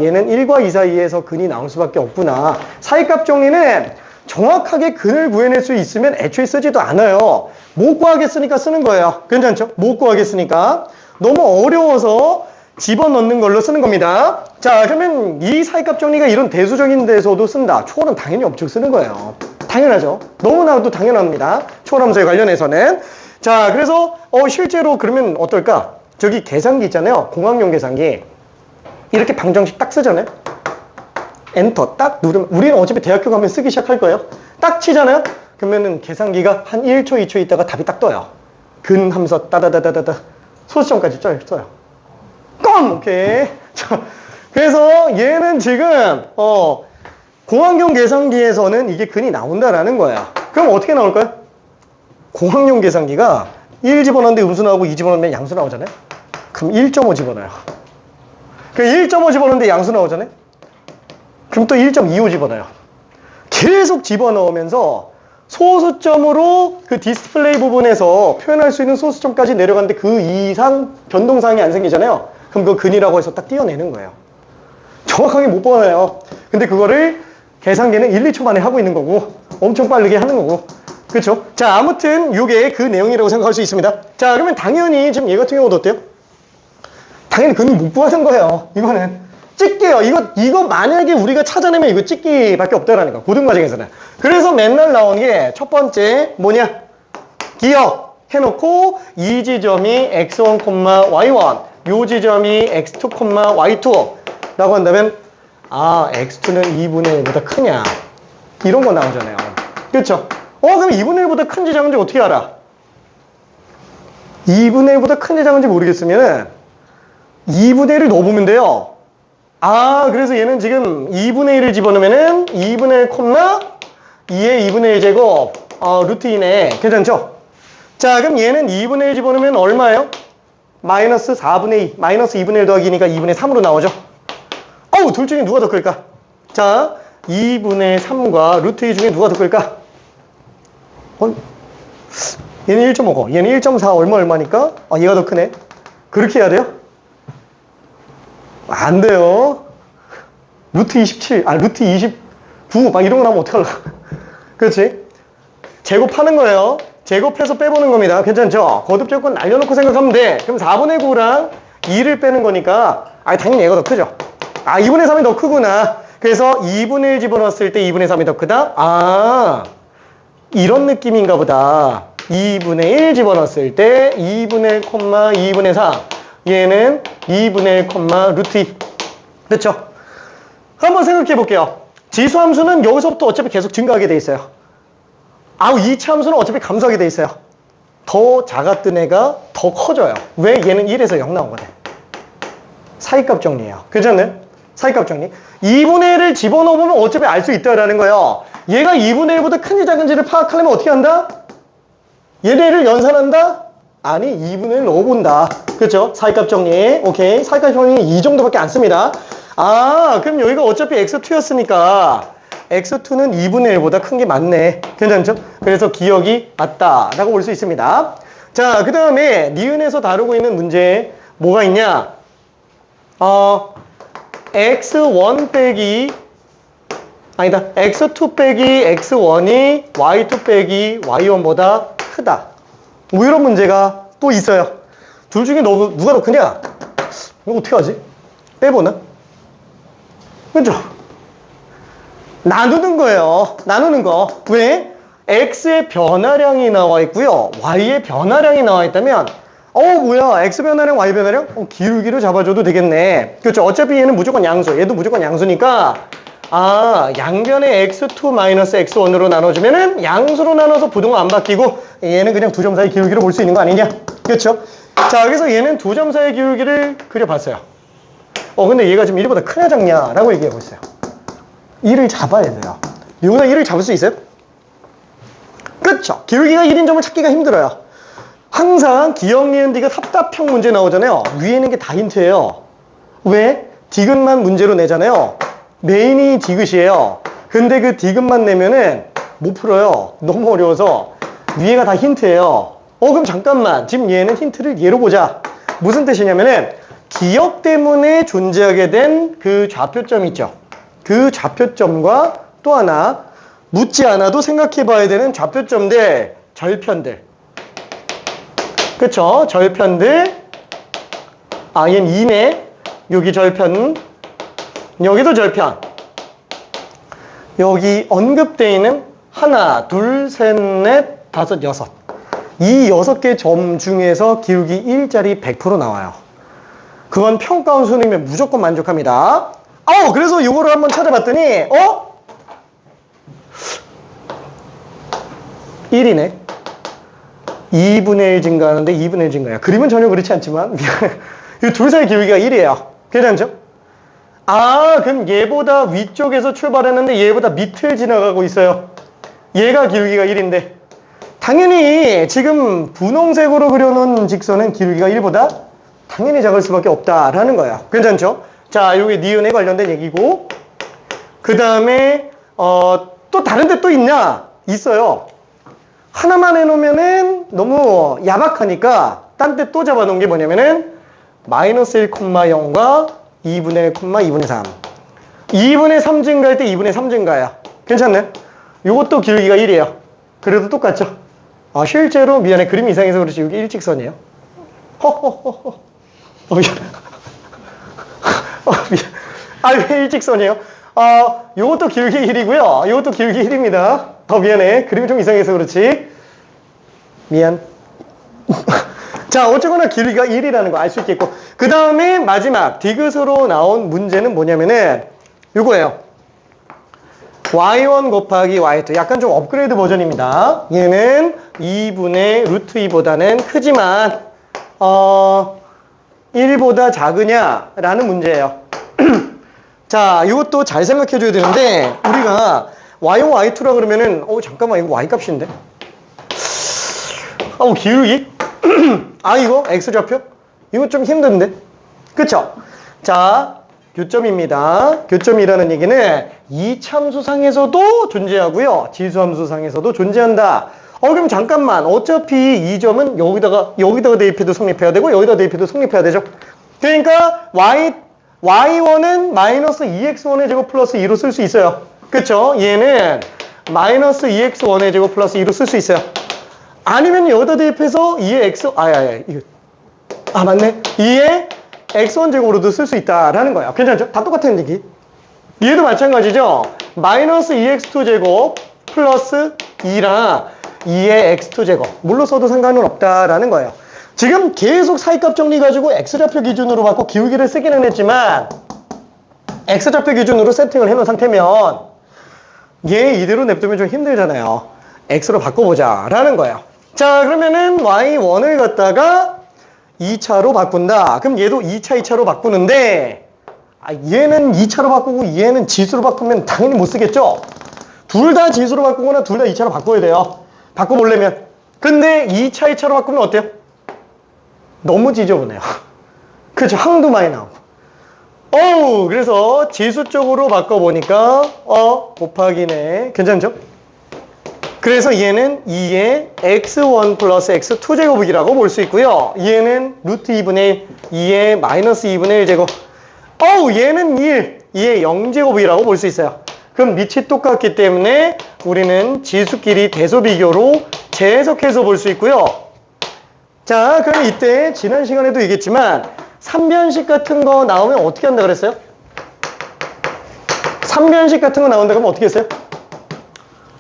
얘는 1과 2 사이에서 근이 나올 수밖에 없구나. 사이값 정리는 정확하게 근을 구해낼 수 있으면 애초에 쓰지도 않아요. 못 구하겠으니까 쓰는 거예요. 괜찮죠? 못 구하겠으니까. 너무 어려워서 집어넣는 걸로 쓰는 겁니다. 자, 그러면 이 사이값 정리가 이런 대수적인 데서도 쓴다. 초월은 당연히 엄청 쓰는 거예요. 당연하죠. 너무나도 당연합니다. 초월함수에 관련해서는. 자, 그래서 실제로 그러면 어떨까? 저기 계산기 있잖아요. 공학용 계산기. 이렇게 방정식 딱 쓰잖아요. 엔터 딱 누르면, 우리는 어차피 대학교 가면 쓰기 시작할 거예요. 딱 치잖아요. 그러면은 계산기가 한 1초, 2초 있다가 답이 딱 떠요. 근 함수 따다다다다다 소수점까지 써요. 오케이. 자, 그래서 얘는 지금 공학용 계산기에서는 이게 근이 나온다라는 거야. 그럼 어떻게 나올까요? 공학용 계산기가 1 집어넣는데 음수 나오고 2 집어넣으면 양수 나오잖아요. 그럼 1.5 집어넣어요. 그럼 1.5 집어넣는데 양수 나오잖아요. 그럼 또 1.25 집어넣어요. 계속 집어넣으면서 소수점으로 그 디스플레이 부분에서 표현할 수 있는 소수점까지 내려가는데 그 이상 변동사항이 안 생기잖아요. 그럼 그거 근이라고 해서 딱 띄어내는 거예요. 정확하게 못 보아요. 근데 그거를 계산기는 1, 2초 만에 하고 있는 거고 엄청 빠르게 하는 거고. 그렇죠? 자, 아무튼 이게 그 내용이라고 생각할 수 있습니다. 자, 그러면 당연히 지금 얘 같은 경우도 어때요? 당연히 근이 못 구하는 거예요. 이거는 찍기예요. 이거 만약에 우리가 찾아내면 이거 찍기밖에 없다라는 거. 고등과정에서는. 그래서 맨날 나오는 게 첫 번째 뭐냐? 기억 해놓고 이 지점이 x1, y1 요 지점이 x2, y2 라고 한다면 x2는 2분의 1보다 크냐? 이런 거 나오잖아요. 그렇죠? 그럼 2분의 1보다 큰지 작은지 어떻게 알아? 2분의 1보다 큰지 작은지 모르겠으면 2분의 1을 넣어보면 돼요. 그래서 얘는 지금 2분의 1을 집어넣으면은 2분의 1, 2의 2분의 1 제곱 루트 2네. 괜찮죠? 자, 그럼 얘는 2분의 1 집어넣으면 얼마예요? 마이너스 4분의 2. 마이너스 2분의 1 더하기니까 2분의 3으로 나오죠? 둘 중에 누가 더 클까? 자, 2분의 3과 루트 2 중에 누가 더 클까? 얘는 1.5고 얘는 1.4 얼마니까? 얘가 더 크네. 그렇게 해야 돼요? 안 돼요. 루트 27, 루트 29 막 이런 거 나오면 어떡하려고. 그렇지? 제곱하는 거예요. 제곱해서 빼보는 겁니다. 괜찮죠? 거듭제곱권 날려놓고 생각하면 돼. 그럼 4분의 9랑 2를 빼는 거니까 당연히 얘가 더 크죠. 2분의 3이 더 크구나. 그래서 2분의 1 집어넣었을 때 2분의 3이 더 크다? 이런 느낌인가 보다. 2분의 1 집어넣었을 때 2분의 1, 2분의 4 얘는 2분의 1, 루트 2 그렇죠? 한번 생각해 볼게요. 지수함수는 여기서부터 어차피 계속 증가하게 돼 있어요. 이차함수는 어차피 감소하게 돼 있어요. 더 작았던 애가 더 커져요. 왜? 얘는 1에서 0 나오거든. 사이값 정리예요. 괜찮네? 사이값 정리. 2분의 1을 집어넣어보면 어차피 알 수 있다라는 거예요. 얘가 2분의 1보다 큰지 작은지를 파악하려면 어떻게 한다? 얘네를 연산한다? 아니, 2분의 1 넣어본다. 그렇죠? 사이값 정리. 오케이. 사이값 정리 이 정도밖에 안 씁니다. 그럼 여기가 어차피 x2였으니까 x2는 2분의 1보다 큰 게 맞네. 괜찮죠? 그래서 기억이 맞다라고 볼 수 있습니다. 자, 그 다음에 니은에서 다루고 있는 문제 뭐가 있냐? x1 빼기 x2 빼기 x1이 y2 빼기 y1보다 크다. 뭐 이런 문제가 또 있어요. 둘 중에 누가 더 크냐? 이거 어떻게 하지? 빼보나? 그죠? 나누는 거예요. 나누는 거. 왜? x의 변화량이 나와 있고요. y의 변화량이 나와 있다면 뭐야? x 변화량, y 변화량? 기울기로 잡아줘도 되겠네. 그렇죠? 어차피 얘는 무조건 양수. 얘도 무조건 양수니까 양변의 x2 마이너스 x1으로 나눠주면은 양수로 나눠서 부등호 안 바뀌고 얘는 그냥 두 점 사이 기울기로 볼 수 있는 거 아니냐? 그렇죠? 자, 그래서 얘는 두 점 사이 기울기를 그려봤어요. 근데 얘가 지금 1보다 크냐 작냐? 라고 얘기하고 있어요. 1을 잡아야 돼요. 여기다 1을 잡을 수 있어요? 그렇죠? 기울기가 1인 점을 찾기가 힘들어요. 항상 기억, 니은, 디귿 합답형 문제 나오잖아요. 위에 있는 게 다 힌트예요. 왜? 디귿만 문제로 내잖아요. 메인이 디귿이에요. 근데 그 디귿만 내면은 못 풀어요. 너무 어려워서 위에가 다 힌트예요. 그럼 잠깐만. 지금 얘는 힌트를 얘로 보자. 무슨 뜻이냐면은 기억 때문에 존재하게 된 그 좌표점 있죠. 그 좌표점과 또 하나 묻지 않아도 생각해 봐야 되는 좌표점들, 절편들. 그쵸? 절편들. 얘는 2네. 여기 절편. 여기도 절편. 여기 언급되어 있는 하나, 둘, 셋, 넷, 다섯, 여섯. 이 6개 점 중에서 기울기 1짜리 100% 나와요. 그건 평가원 수능이면 무조건 만족합니다. 그래서 이거를 한번 찾아봤더니 1이네. 2분의 1 증가하는데 2분의 1 증가야. 그림은 전혀 그렇지 않지만 이 둘 사이 기울기가 1이에요. 괜찮죠? 아, 그럼 얘보다 위쪽에서 출발했는데 얘보다 밑을 지나가고 있어요. 얘가 기울기가 1인데 당연히 지금 분홍색으로 그려놓은 직선은 기울기가 1보다 당연히 작을 수밖에 없다라는 거예요. 괜찮죠? 자, 이게 니은에 관련된 얘기고, 그 다음에 또 다른 데 또 있냐? 있어요. 하나만 해놓으면은 너무 야박하니까 딴 데 또 잡아놓은 게 뭐냐면은 마이너스 1,0과 2분의 1, 2분의 3. 2분의 3 증가할 때 2분의 3 증가야. 괜찮네? 요것도 기울기가 1이에요. 그래도 똑같죠? 아, 실제로 미안해. 그림 이상해서 그렇지. 여기 일직선이에요. 허허허허. 미안해. 미안. 아, 왜 일직선이에요? 요것도 기울기 1이고요. 요것도 기울기 1입니다. 미안해. 그림이 좀 이상해서 그렇지. 미안. 자, 어쨌거나 기울기가 1이라는 거 알 수 있겠고. 그 다음에 마지막 디귿으로 나온 문제는 뭐냐면은 요거예요. y1 곱하기 y2. 약간 좀 업그레이드 버전입니다. 얘는 2분의 루트 2보다는 크지만 1보다 작으냐라는 문제예요. 자, 이것도 잘 생각해 줘야 되는데 우리가 y1, y2라 그러면은 잠깐만 이거 y 값인데? 기울기? 이거 x좌표? 이거 좀 힘든데? 그쵸? 자, 교점입니다. 교점이라는 얘기는 이참수상에서도 존재하고요. 지수함수상에서도 존재한다. 그럼 잠깐만. 어차피 이 점은 여기다가 대입해도 성립해야 되고 여기다 대입해도 성립해야 되죠. 그러니까 y1은 마이너스 2x1의 제곱 플러스 2로 쓸 수 있어요. 그쵸? 얘는 마이너스 2x1의 제곱 플러스 2로 쓸 수 있어요. 아니면 여기다 대입해서 2의 x, 맞네. 2의 x1 제곱으로도 쓸 수 있다라는 거예요. 괜찮죠? 다 똑같은 얘기. 얘도 마찬가지죠? 마이너스 2x2 제곱 플러스 2랑 2의 x2 제곱. 물로 써도 상관은 없다라는 거예요. 지금 계속 사이값 정리 가지고 x좌표 기준으로 받고 기울기를 쓰기는 했지만 x좌표 기준으로 세팅을 해놓은 상태면 얘 이대로 냅두면 좀 힘들잖아요. x로 바꿔보자 라는 거예요. 자, 그러면은 y1을 갖다가 2차로 바꾼다. 그럼 얘도 2차, 2차로 바꾸는데 얘는 2차로 바꾸고 얘는 지수로 바꾸면 당연히 못 쓰겠죠? 둘 다 지수로 바꾸거나 둘 다 2차로 바꿔야 돼요. 바꿔보려면. 근데 2차, 2차로 바꾸면 어때요? 너무 지저분해요. 그렇죠? 항도 많이 나오고. 그래서 지수 쪽으로 바꿔보니까 곱하기네. 괜찮죠? 그래서 얘는 2의 x1 플러스 x2 제곱이라고 볼 수 있고요. 얘는 루트 2분의 2의 마이너스 2분의 1 제곱. 얘는 1, 2의 0제곱이라고 볼 수 있어요. 그럼 밑이 똑같기 때문에 우리는 지수끼리 대소 비교로 재해석해서 볼 수 있고요. 자, 그럼 이때 지난 시간에도 얘기했지만 3변식 같은 거 나오면 어떻게 한다 그랬어요? 3변식 같은 거 나온다 그러면 어떻게 했어요?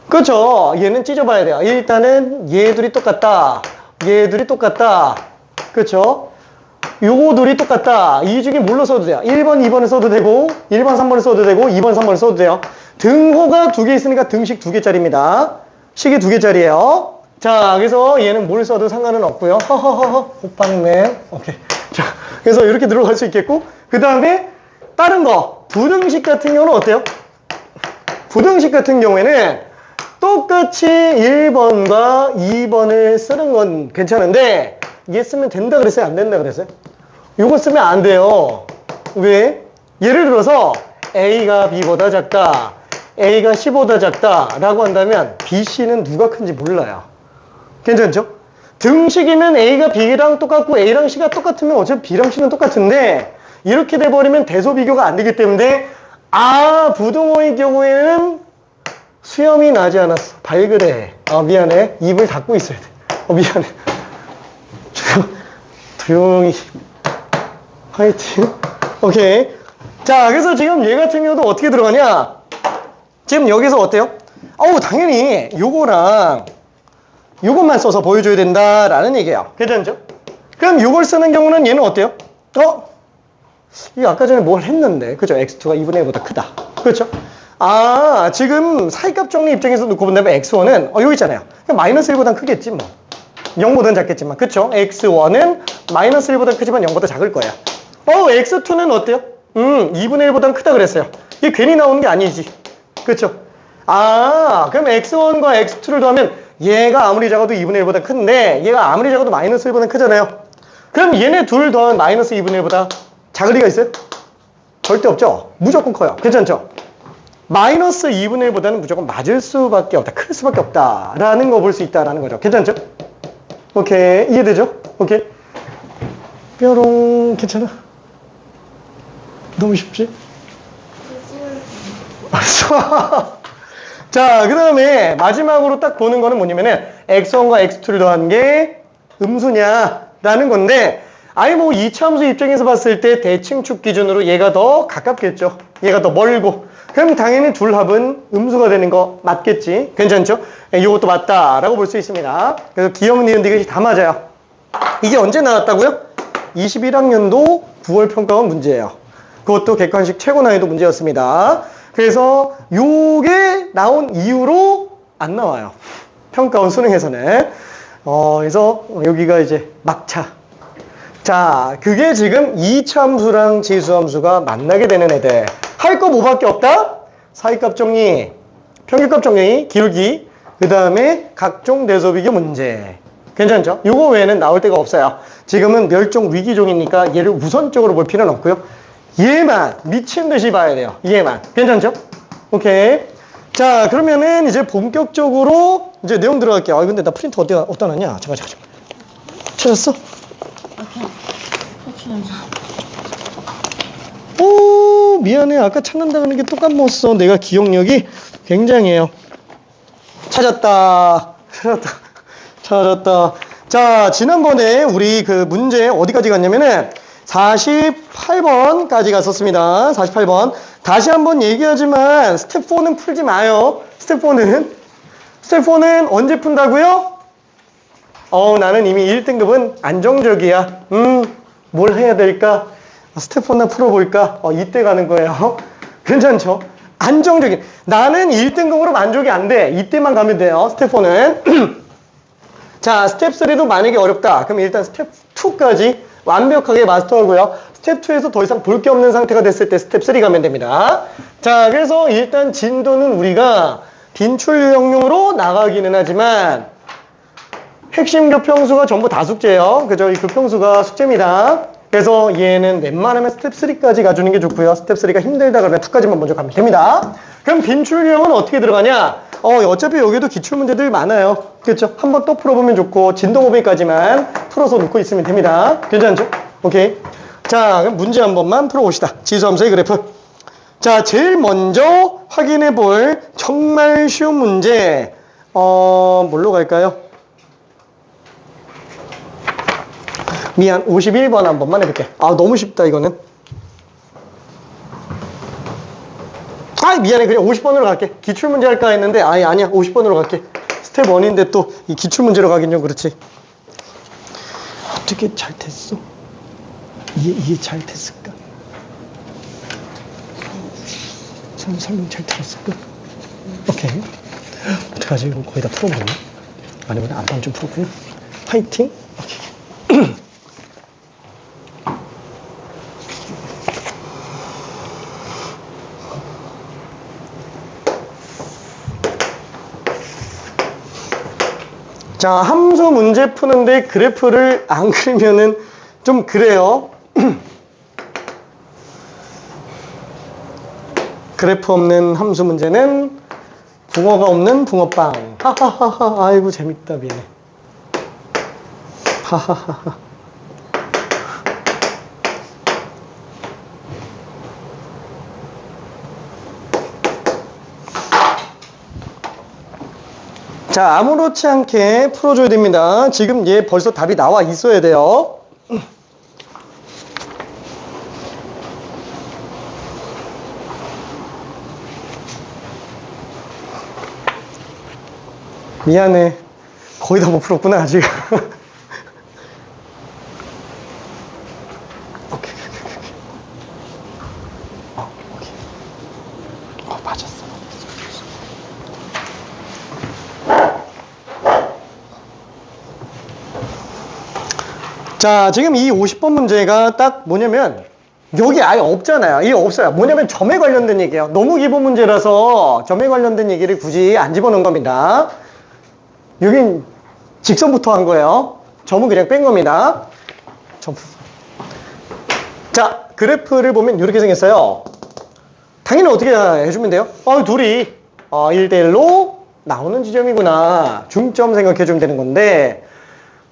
그렇죠. 얘는 찢어봐야 돼요. 일단은 얘들이 똑같다. 얘들이 똑같다. 그렇죠. 요거 둘이 똑같다. 이 중에 뭘로 써도 돼요. 1번, 2번을 써도 되고 1번, 3번을 써도 되고 2번, 3번을 써도 돼요. 등호가 2개 있으니까 등식 2개짜리입니다. 식이 2개짜리예요. 자, 그래서 얘는 뭘 써도 상관은 없고요. 허허허허 호빵맨. 오케이. 자, 그래서 이렇게 들어갈 수 있겠고, 그 다음에 다른 거 부등식 같은 경우는 어때요? 부등식 같은 경우에는 똑같이 1번과 2번을 쓰는 건 괜찮은데 얘 쓰면 된다 그랬어요? 안 된다 그랬어요? 이거 쓰면 안 돼요. 왜? 예를 들어서 A가 B보다 작다, A가 C보다 작다 라고 한다면 B, C는 누가 큰지 몰라요. 괜찮죠? 등식이면 A가 B랑 똑같고 A랑 C가 똑같으면 어차피 B랑 C는 똑같은데 이렇게 돼버리면 대소 비교가 안 되기 때문에 부등호의 경우에는 수염이 나지 않았어. 발그레. 미안해. 입을 닫고 있어야 돼. 미안해. 조용히. 화이팅. 오케이. 자, 그래서 지금 얘 같은 경우도 어떻게 들어가냐? 지금 여기서 어때요? 당연히 요거랑 요것만 써서 보여줘야 된다라는 얘기예요. 괜찮죠? 그럼 요걸 쓰는 경우는 얘는 어때요? 이거 아까 전에 뭘 했는데. 그죠? x2가 2분의 1보다 크다. 그렇죠? 지금 사이값 정리 입장에서 놓고 본다면 x1은 여기 있잖아요. 마이너스 1보단 크겠지 뭐. 0보다는 작겠지만, 그쵸? x1은 마이너스 1보다 크지만 0보다 작을 거야. x2는 어때요? 2분의 1보다는 크다 그랬어요. 이게 괜히 나오는 게 아니지. 그쵸? 그럼 x1과 x2를 더하면 얘가 아무리 작아도 2분의 1보다 큰데 얘가 아무리 작아도 마이너스 1보다 크잖아요. 그럼 얘네 둘 더한 마이너스 2분의 1보다 작을 리가 있어요? 절대 없죠? 무조건 커요. 괜찮죠? 마이너스 2분의 1보다는 무조건 맞을 수밖에 없다. 클 수밖에 없다. 라는 거 볼 수 있다라는 거죠. 괜찮죠? 오케이. 이해되죠? 오케이. 뾰롱. 괜찮아? 너무 쉽지? 알았어. 자, 그 다음에 마지막으로 딱 보는 거는 뭐냐면은 x1과 x2를 더한 게 음수냐라는 건데, 뭐 이차함수 입장에서 봤을 때 대칭축 기준으로 얘가 더 가깝겠죠. 얘가 더 멀고. 그럼 당연히 둘 합은 음수가 되는 거 맞겠지. 괜찮죠? 이것도 맞다라고 볼 수 있습니다. 그래서 기억, 니은, 디귿이 다 맞아요. 이게 언제 나왔다고요? 21학년도 9월 평가원 문제예요. 그것도 객관식 최고 난이도 문제였습니다. 그래서 요게 나온 이후로 안 나와요. 평가원 수능에서는. 그래서 여기가 이제 막차. 자, 그게 지금 이차함수랑 지수함수가 만나게 되는 애들. 할 거 뭐밖에 없다? 사이값 정리, 평균값 정리, 기울기, 그 다음에 각종 대소비교 문제. 괜찮죠? 요거 외에는 나올 데가 없어요. 지금은 멸종 위기종이니까 얘를 우선적으로 볼 필요는 없고요. 얘만 미친 듯이 봐야 돼요. 얘만. 괜찮죠? 오케이. 자, 그러면은 이제 본격적으로 이제 내용 들어갈게요. 근데 나 프린터 어디다 놨냐? 잠깐. 찾았어? 오, 미안해. 아까 찾는다는 게 또 까먹었어. 내가 기억력이 굉장해요. 찾았다. 자, 지난번에 우리 그 문제 어디까지 갔냐면은 48번까지 갔었습니다. 48번. 다시 한번 얘기하지만 스텝 4는 풀지 마요. 스텝 4는 언제 푼다고요? 나는 이미 1등급은 안정적이야. 뭘 해야 될까? 스텝 4나 풀어볼까? 이때 가는 거예요. 괜찮죠? 안정적인. 나는 1등급으로 만족이 안 돼. 이때만 가면 돼요. 스텝 4는. 자, 스텝 3도 만약에 어렵다. 그럼 일단 스텝 2까지 완벽하게 마스터하고요. 스텝 2에서 더 이상 볼 게 없는 상태가 됐을 때 스텝 3 가면 됩니다. 자, 그래서 일단 진도는 우리가 빈출 유형용으로 나가기는 하지만 핵심 교평수가 전부 다 숙제예요. 그죠? 이 교평수가 숙제입니다. 그래서 얘는 웬만하면 스텝 3까지 가주는 게 좋고요. 스텝 3가 힘들다 그러면 2까지만 먼저 가면 됩니다. 그럼 빈출 유형은 어떻게 들어가냐? 어차피 여기도 기출문제들 많아요. 그렇죠? 한번 또 풀어보면 좋고 진도 모비까지만 풀어서 놓고 있으면 됩니다. 괜찮죠? 오케이. 자, 그럼 문제 한 번만 풀어봅시다. 지수함수의 그래프. 자, 제일 먼저 확인해 볼 정말 쉬운 문제. 뭘로 갈까요? 미안, 51번 한 번만 해볼게. 너무 쉽다, 이거는. 미안해. 그냥 50번으로 갈게. 기출문제 할까 했는데, 아니야. 50번으로 갈게. 스텝 1인데 또 이 기출문제로 가긴 좀 그렇지. 어떻게 잘 됐어? 이게 잘 됐을까? 설명 잘 들었을까? 오케이. 어떡하지? 이거 거의 다 풀어봤나? 아니면 안방 좀 풀었구나. 파이팅! 오케이. 자, 함수 문제 푸는데 그래프를 안 그리면은 좀 그래요. 그래프 없는 함수 문제는 붕어가 없는 붕어빵. 하하하하. 아이고 재밌다. 미안해. 하하하하. 자, 아무렇지 않게 풀어줘야 됩니다. 지금 얘 벌써 답이 나와 있어야 돼요. 미안해. 거의 다 못 풀었구나, 아직. 오케이. 오케이. 맞았어. 자, 지금 이 50번 문제가 딱 뭐냐면 여기 아예 없잖아요. 이게 없어요. 뭐냐면 점에 관련된 얘기예요. 너무 기본 문제라서 점에 관련된 얘기를 굳이 안 집어넣은 겁니다. 여긴 직선부터 한 거예요. 점은 그냥 뺀 겁니다. 점. 자, 그래프를 보면 이렇게 생겼어요. 당연히 어떻게 해주면 돼요? 둘이 1대1로 나오는 지점이구나. 중점 생각해주면 되는 건데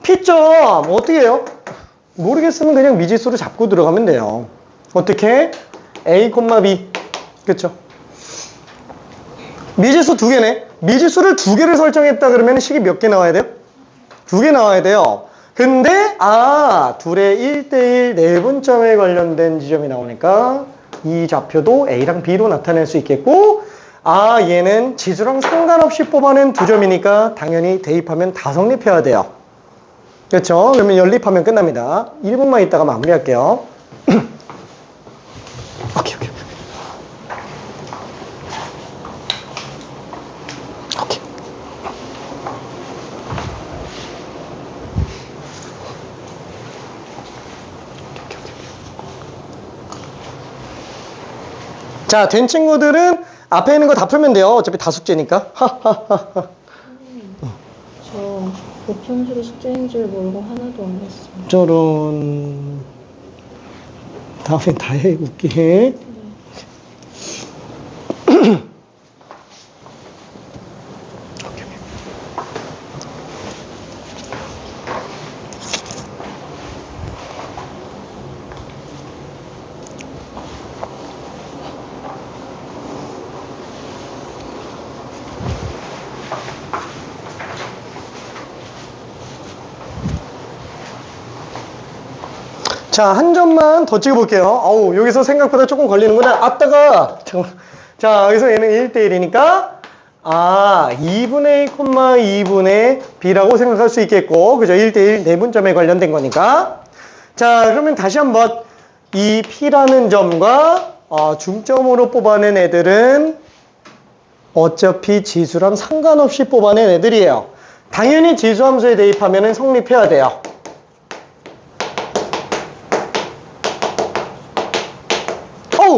P점 어떻게 해요? 모르겠으면 그냥 미지수를 잡고 들어가면 돼요. 어떻게? A, B. 그쵸? 미지수 두 개네. 미지수를 두 개를 설정했다 그러면 식이 몇 개 나와야 돼요? 두 개 나와야 돼요. 근데 둘의 1대1 내분점에 관련된 지점이 나오니까 이 좌표도 A랑 B로 나타낼 수 있겠고 얘는 지수랑 상관없이 뽑아낸 두 점이니까 당연히 대입하면 다 성립해야 돼요. 그렇죠? 그러면 연립하면 끝납니다. 1분만 있다가 마무리할게요. 오케이. 자, 된 친구들은 앞에 있는 거 다 풀면 돼요. 어차피 다 숙제니까. 저 보편수로 숙제인 줄 모르고 하나도 안 했어요. 저런. 다음엔 다 해, 웃기게. 자, 한 점만 더 찍어볼게요. 여기서 생각보다 조금 걸리는구나. 잠깐만. 자, 여기서 얘는 1대1이니까, 2분의 1, 2분의 B라고 생각할 수 있겠고, 그죠? 1대1 내분점에 관련된 거니까. 자, 그러면 다시 한번, 이 P라는 점과, 중점으로 뽑아낸 애들은 어차피 지수랑 상관없이 뽑아낸 애들이에요. 당연히 지수함수에 대입하면 성립해야 돼요.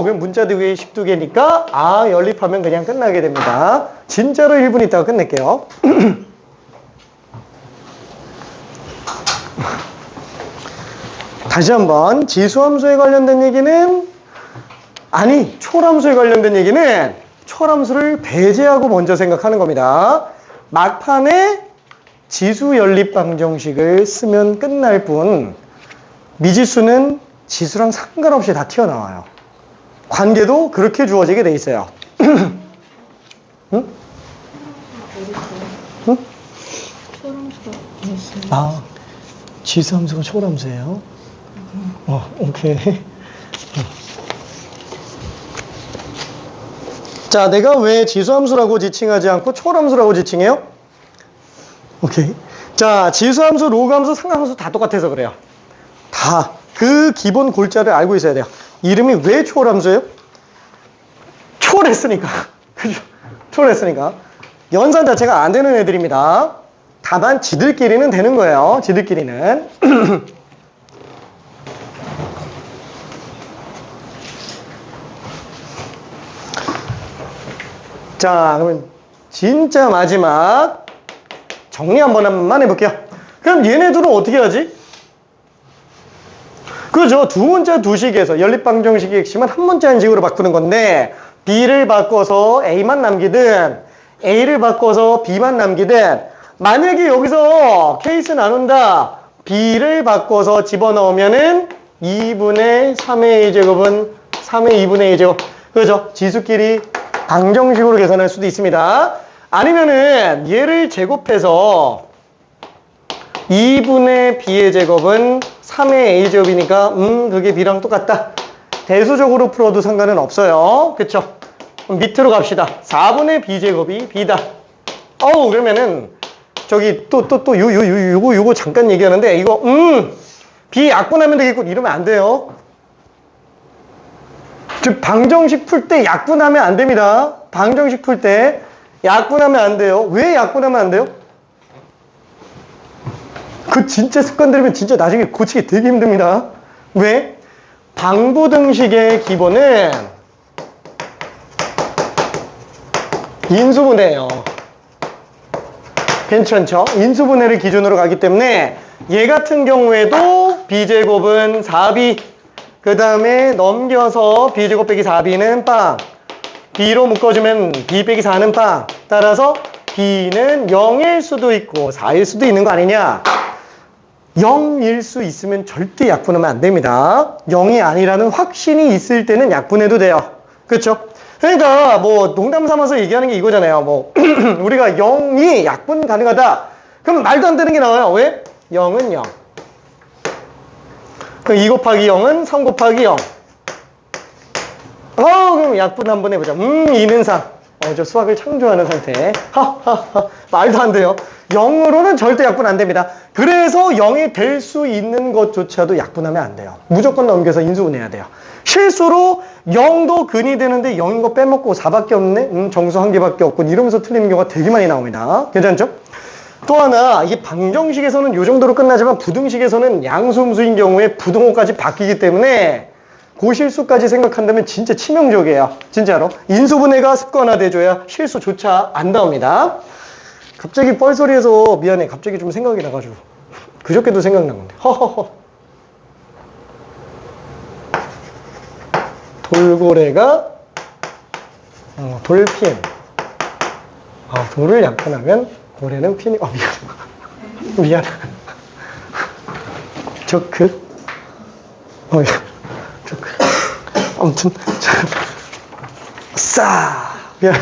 그럼 문자 두 개, 12개니까 연립하면 그냥 끝나게 됩니다. 진짜로 1분 있다가 끝낼게요. 다시 한번 지수함수에 관련된 얘기는 초람수에 관련된 얘기는 초람수를 배제하고 먼저 생각하는 겁니다. 막판에 지수 연립 방정식을 쓰면 끝날 뿐 미지수는 지수랑 상관없이 다 튀어나와요. 관계도 그렇게 주어지게 돼 있어요. 응? 응? 초람수가 있어요. 지수함수가 초람수예요? 오케이. 자, 내가 왜 지수함수라고 지칭하지 않고 초람수라고 지칭해요? 오케이. 자, 지수함수, 로그함수, 상함수 다 똑같아서 그래요. 다. 그 기본 골자를 알고 있어야 돼요. 이름이 왜 초월함수예요? 초월했으니까. 그죠? 초월했으니까. 연산 자체가 안 되는 애들입니다. 다만 지들끼리는 되는 거예요. 지들끼리는. 자, 그러면 진짜 마지막 정리 한번 해볼게요. 그럼 얘네들은 어떻게 하지? 그죠? 두 문자 두 식에서 연립방정식의 핵심은 한 문자 한 식으로 바꾸는 건데 B를 바꿔서 A만 남기든 A를 바꿔서 B만 남기든 만약에 여기서 케이스 나눈다 B를 바꿔서 집어넣으면은 2분의 3의 2제곱은 3의 2분의 2제곱 그죠? 지수끼리 방정식으로 계산할 수도 있습니다. 아니면은 얘를 제곱해서 2분의 B의 제곱은 3의 A제곱이니까 그게 B랑 똑같다. 대수적으로 풀어도 상관은 없어요. 그쵸? 그럼 밑으로 갑시다. 4분의 B제곱이 B다. 그러면은 저기 요거 잠깐 얘기하는데 이거 B 약분하면 되겠고 이러면 안 돼요. 즉 방정식 풀 때 약분하면 안 됩니다. 방정식 풀 때 약분하면 안 돼요. 왜 약분하면 안 돼요? 그 진짜 습관 들이면 진짜 나중에 고치기 되게 힘듭니다. 왜? 방부등식의 기본은 인수분해예요. 괜찮죠? 인수분해를 기준으로 가기 때문에 얘 같은 경우에도 b제곱은 4b, 그 다음에 넘겨서 b제곱 빼기 4b는 빵, b로 묶어주면 b 빼기 4는 빵. 따라서 b는 0일 수도 있고 4일 수도 있는 거 아니냐? 0일 수 있으면 절대 약분하면 안 됩니다. 0이 아니라는 확신이 있을 때는 약분해도 돼요. 그렇죠? 그러니까 뭐 농담 삼아서 얘기하는 게 이거잖아요. 뭐 우리가 0이 약분 가능하다. 그럼 말도 안 되는 게 나와요. 왜? 0은 0. 그럼 2 곱하기 0은 3 곱하기 0. 그럼 약분 한번 해보자. 2는 3. 저 수학을 창조하는 상태. 하하하. 말도 안 돼요. 0으로는 절대 약분 안 됩니다. 그래서 0이 될 수 있는 것조차도 약분하면 안 돼요. 무조건 넘겨서 인수분해야 돼요. 실수로 0도 근이 되는데 0인 거 빼먹고 4밖에 없네? 정수 1개밖에 없고 이러면서 틀리는 경우가 되게 많이 나옵니다. 괜찮죠? 또 하나, 이게 방정식에서는 이 정도로 끝나지만 부등식에서는 양수음수인 경우에 부등호까지 바뀌기 때문에 그 실수까지 생각한다면 진짜 치명적이에요. 진짜로. 인수분해가 습관화돼줘야 실수조차 안 나옵니다. 갑자기 뻘소리해서 미안해. 갑자기 좀 생각이 나가지고. 그저께도 생각난 건데. 허허허. 돌고래가 돌핀. 돌을 약분하면 고래는 핀이. 미안. 미안. 조크. 조크. 아무튼 미안.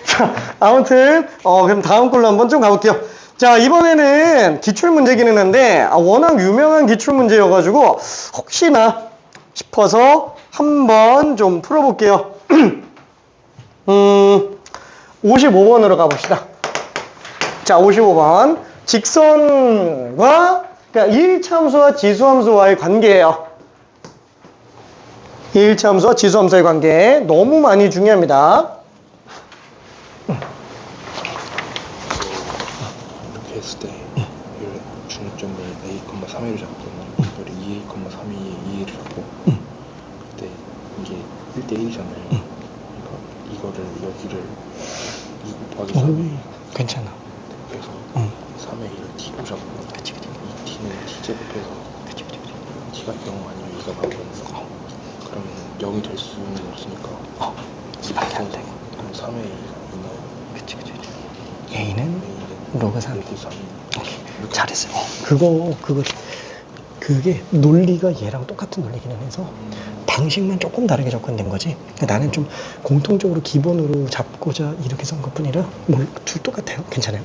자, 아무튼 그럼 다음 걸로 한번 좀 가볼게요. 자, 이번에는 기출문제기는 한데 워낙 유명한 기출문제여가지고 혹시나 싶어서 한번 좀 풀어볼게요. 55번으로 가봅시다. 자, 55번. 직선과 그러니까 1차함수와 지수함수와의 관계예요. 1차함수와 지수함수의 관계 너무 많이 중요합니다. 이렇게 했을 때 중점을 a,3를 잡고 이거를 2a,3이 2를 잡고 그때 이게 1대1이잖아요. 그러니까 이거를 여기를 2 곱하기 3에 괜찮아. 그래서 3의 1을 t로 잡고 이 t는 t제곱해서 t가 0 아니면 2가 나오거든요. 그러면 0이 될 수는 없으니까 이밖에 안 돼. 그럼 3의 2가 2 나와요. 그치. A는 로그 3. 로그 3. 오케이. 잘했어요. 그게 논리가 얘랑 똑같은 논리기는 해서 방식만 조금 다르게 접근된 거지. 그러니까 나는 좀 공통적으로 기본으로 잡고자 이렇게 쓴 것 뿐이라 둘 똑같아요. 괜찮아요.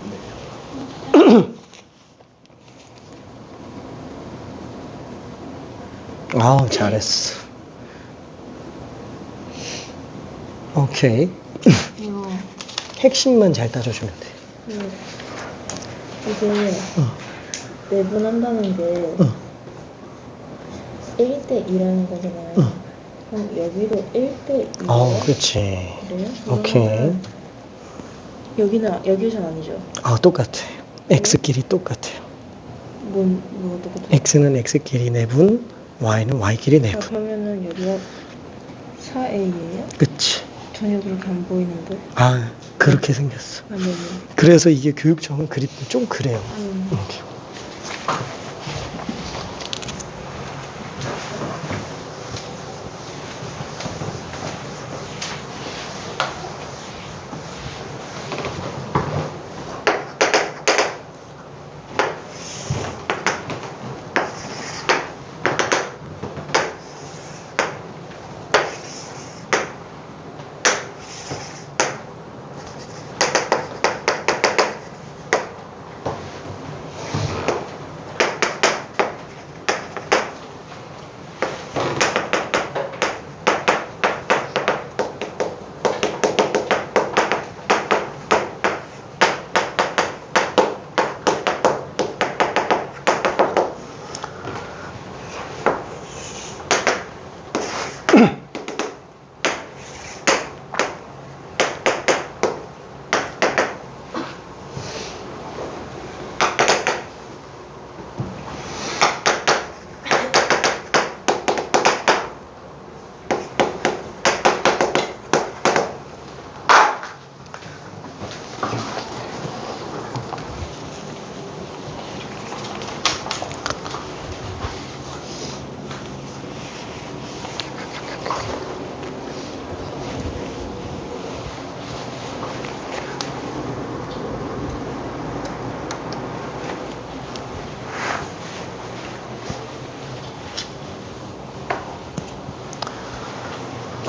잘했어. 오케이. 핵심만 잘 따져주면 돼. 이게 내분한다는 게 1대 2라는 거잖아요. 그럼 여기도 1대 2예요? 그렇지. 그래요? 오케이. 여기선 아니죠? 똑같아. X끼리 똑같아요. 뭐 똑같아요? X는 X끼리 내분, Y는 Y끼리 내분. 그러면은 여기가 4A예요? 그치. 전혀 그렇게 안 보이는데? 그렇게 생겼어. 아니요. 그래서 이게 교육청은 그립 좀 그래요. 이렇게.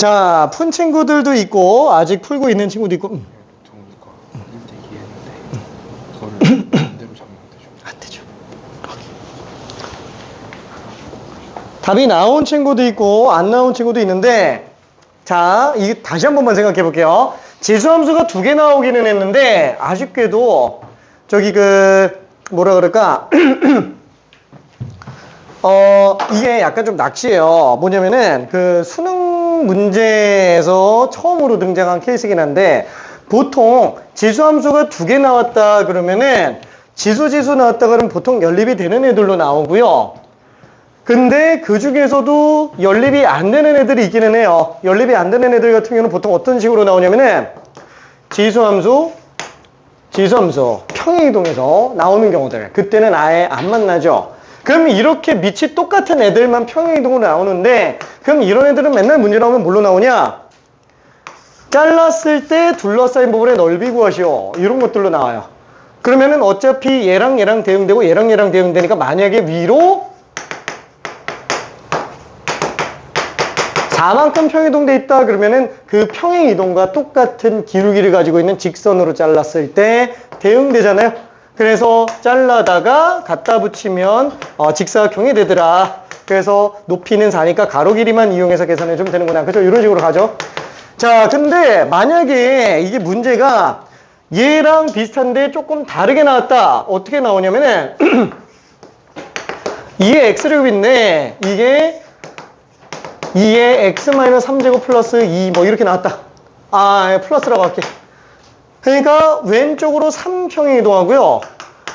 자, 푼 친구들도 있고 아직 풀고 있는 친구도 있고 정우니까 1대2 했는데 이거를 반대로 잡으면 안 되죠. 안 되죠. 답이 나온 친구도 있고 안 나온 친구도 있는데, 자, 이게 다시 한 번만 생각해 볼게요. 지수함수가 2개 나오기는 했는데 아쉽게도 저기 뭐라 그럴까 이게 약간 좀 낚시예요. 뭐냐면은 수능 문제에서 처음으로 등장한 케이스긴 한데, 보통 지수함수가 2개 나왔다 그러면은 지수 나왔다 그러면 보통 연립이 되는 애들로 나오고요. 근데 그 중에서도 연립이 안 되는 애들이 있기는 해요. 연립이 안 되는 애들 같은 경우는 보통 어떤 식으로 나오냐면은 지수함수, 평행이동에서 나오는 경우들. 그때는 아예 안 만나죠. 그럼 이렇게 밑이 똑같은 애들만 평행이동으로 나오는데, 그럼 이런 애들은 맨날 문제 나오면 뭘로 나오냐? 잘랐을 때 둘러싸인 부분의 넓이 구하시오. 이런 것들로 나와요. 그러면은 어차피 얘랑 대응되고 얘랑 대응되니까, 만약에 위로 4만큼 평행이동돼 있다 그러면은 그 평행이동과 똑같은 기울기를 가지고 있는 직선으로 잘랐을 때 대응되잖아요. 그래서 잘라다가 갖다 붙이면 직사각형이 되더라. 그래서 높이는 4니까 가로 길이만 이용해서 계산해 주면 되는구나. 그죠? 이런 식으로 가죠. 자, 근데 만약에 이게 문제가 얘랑 비슷한데 조금 다르게 나왔다. 어떻게 나오냐면은 이게 x제곱인데 이게 2에 x-3제곱 플러스 2 뭐 이렇게 나왔다. 플러스라고 할게. 그러니까 왼쪽으로 3평행 이동하고요.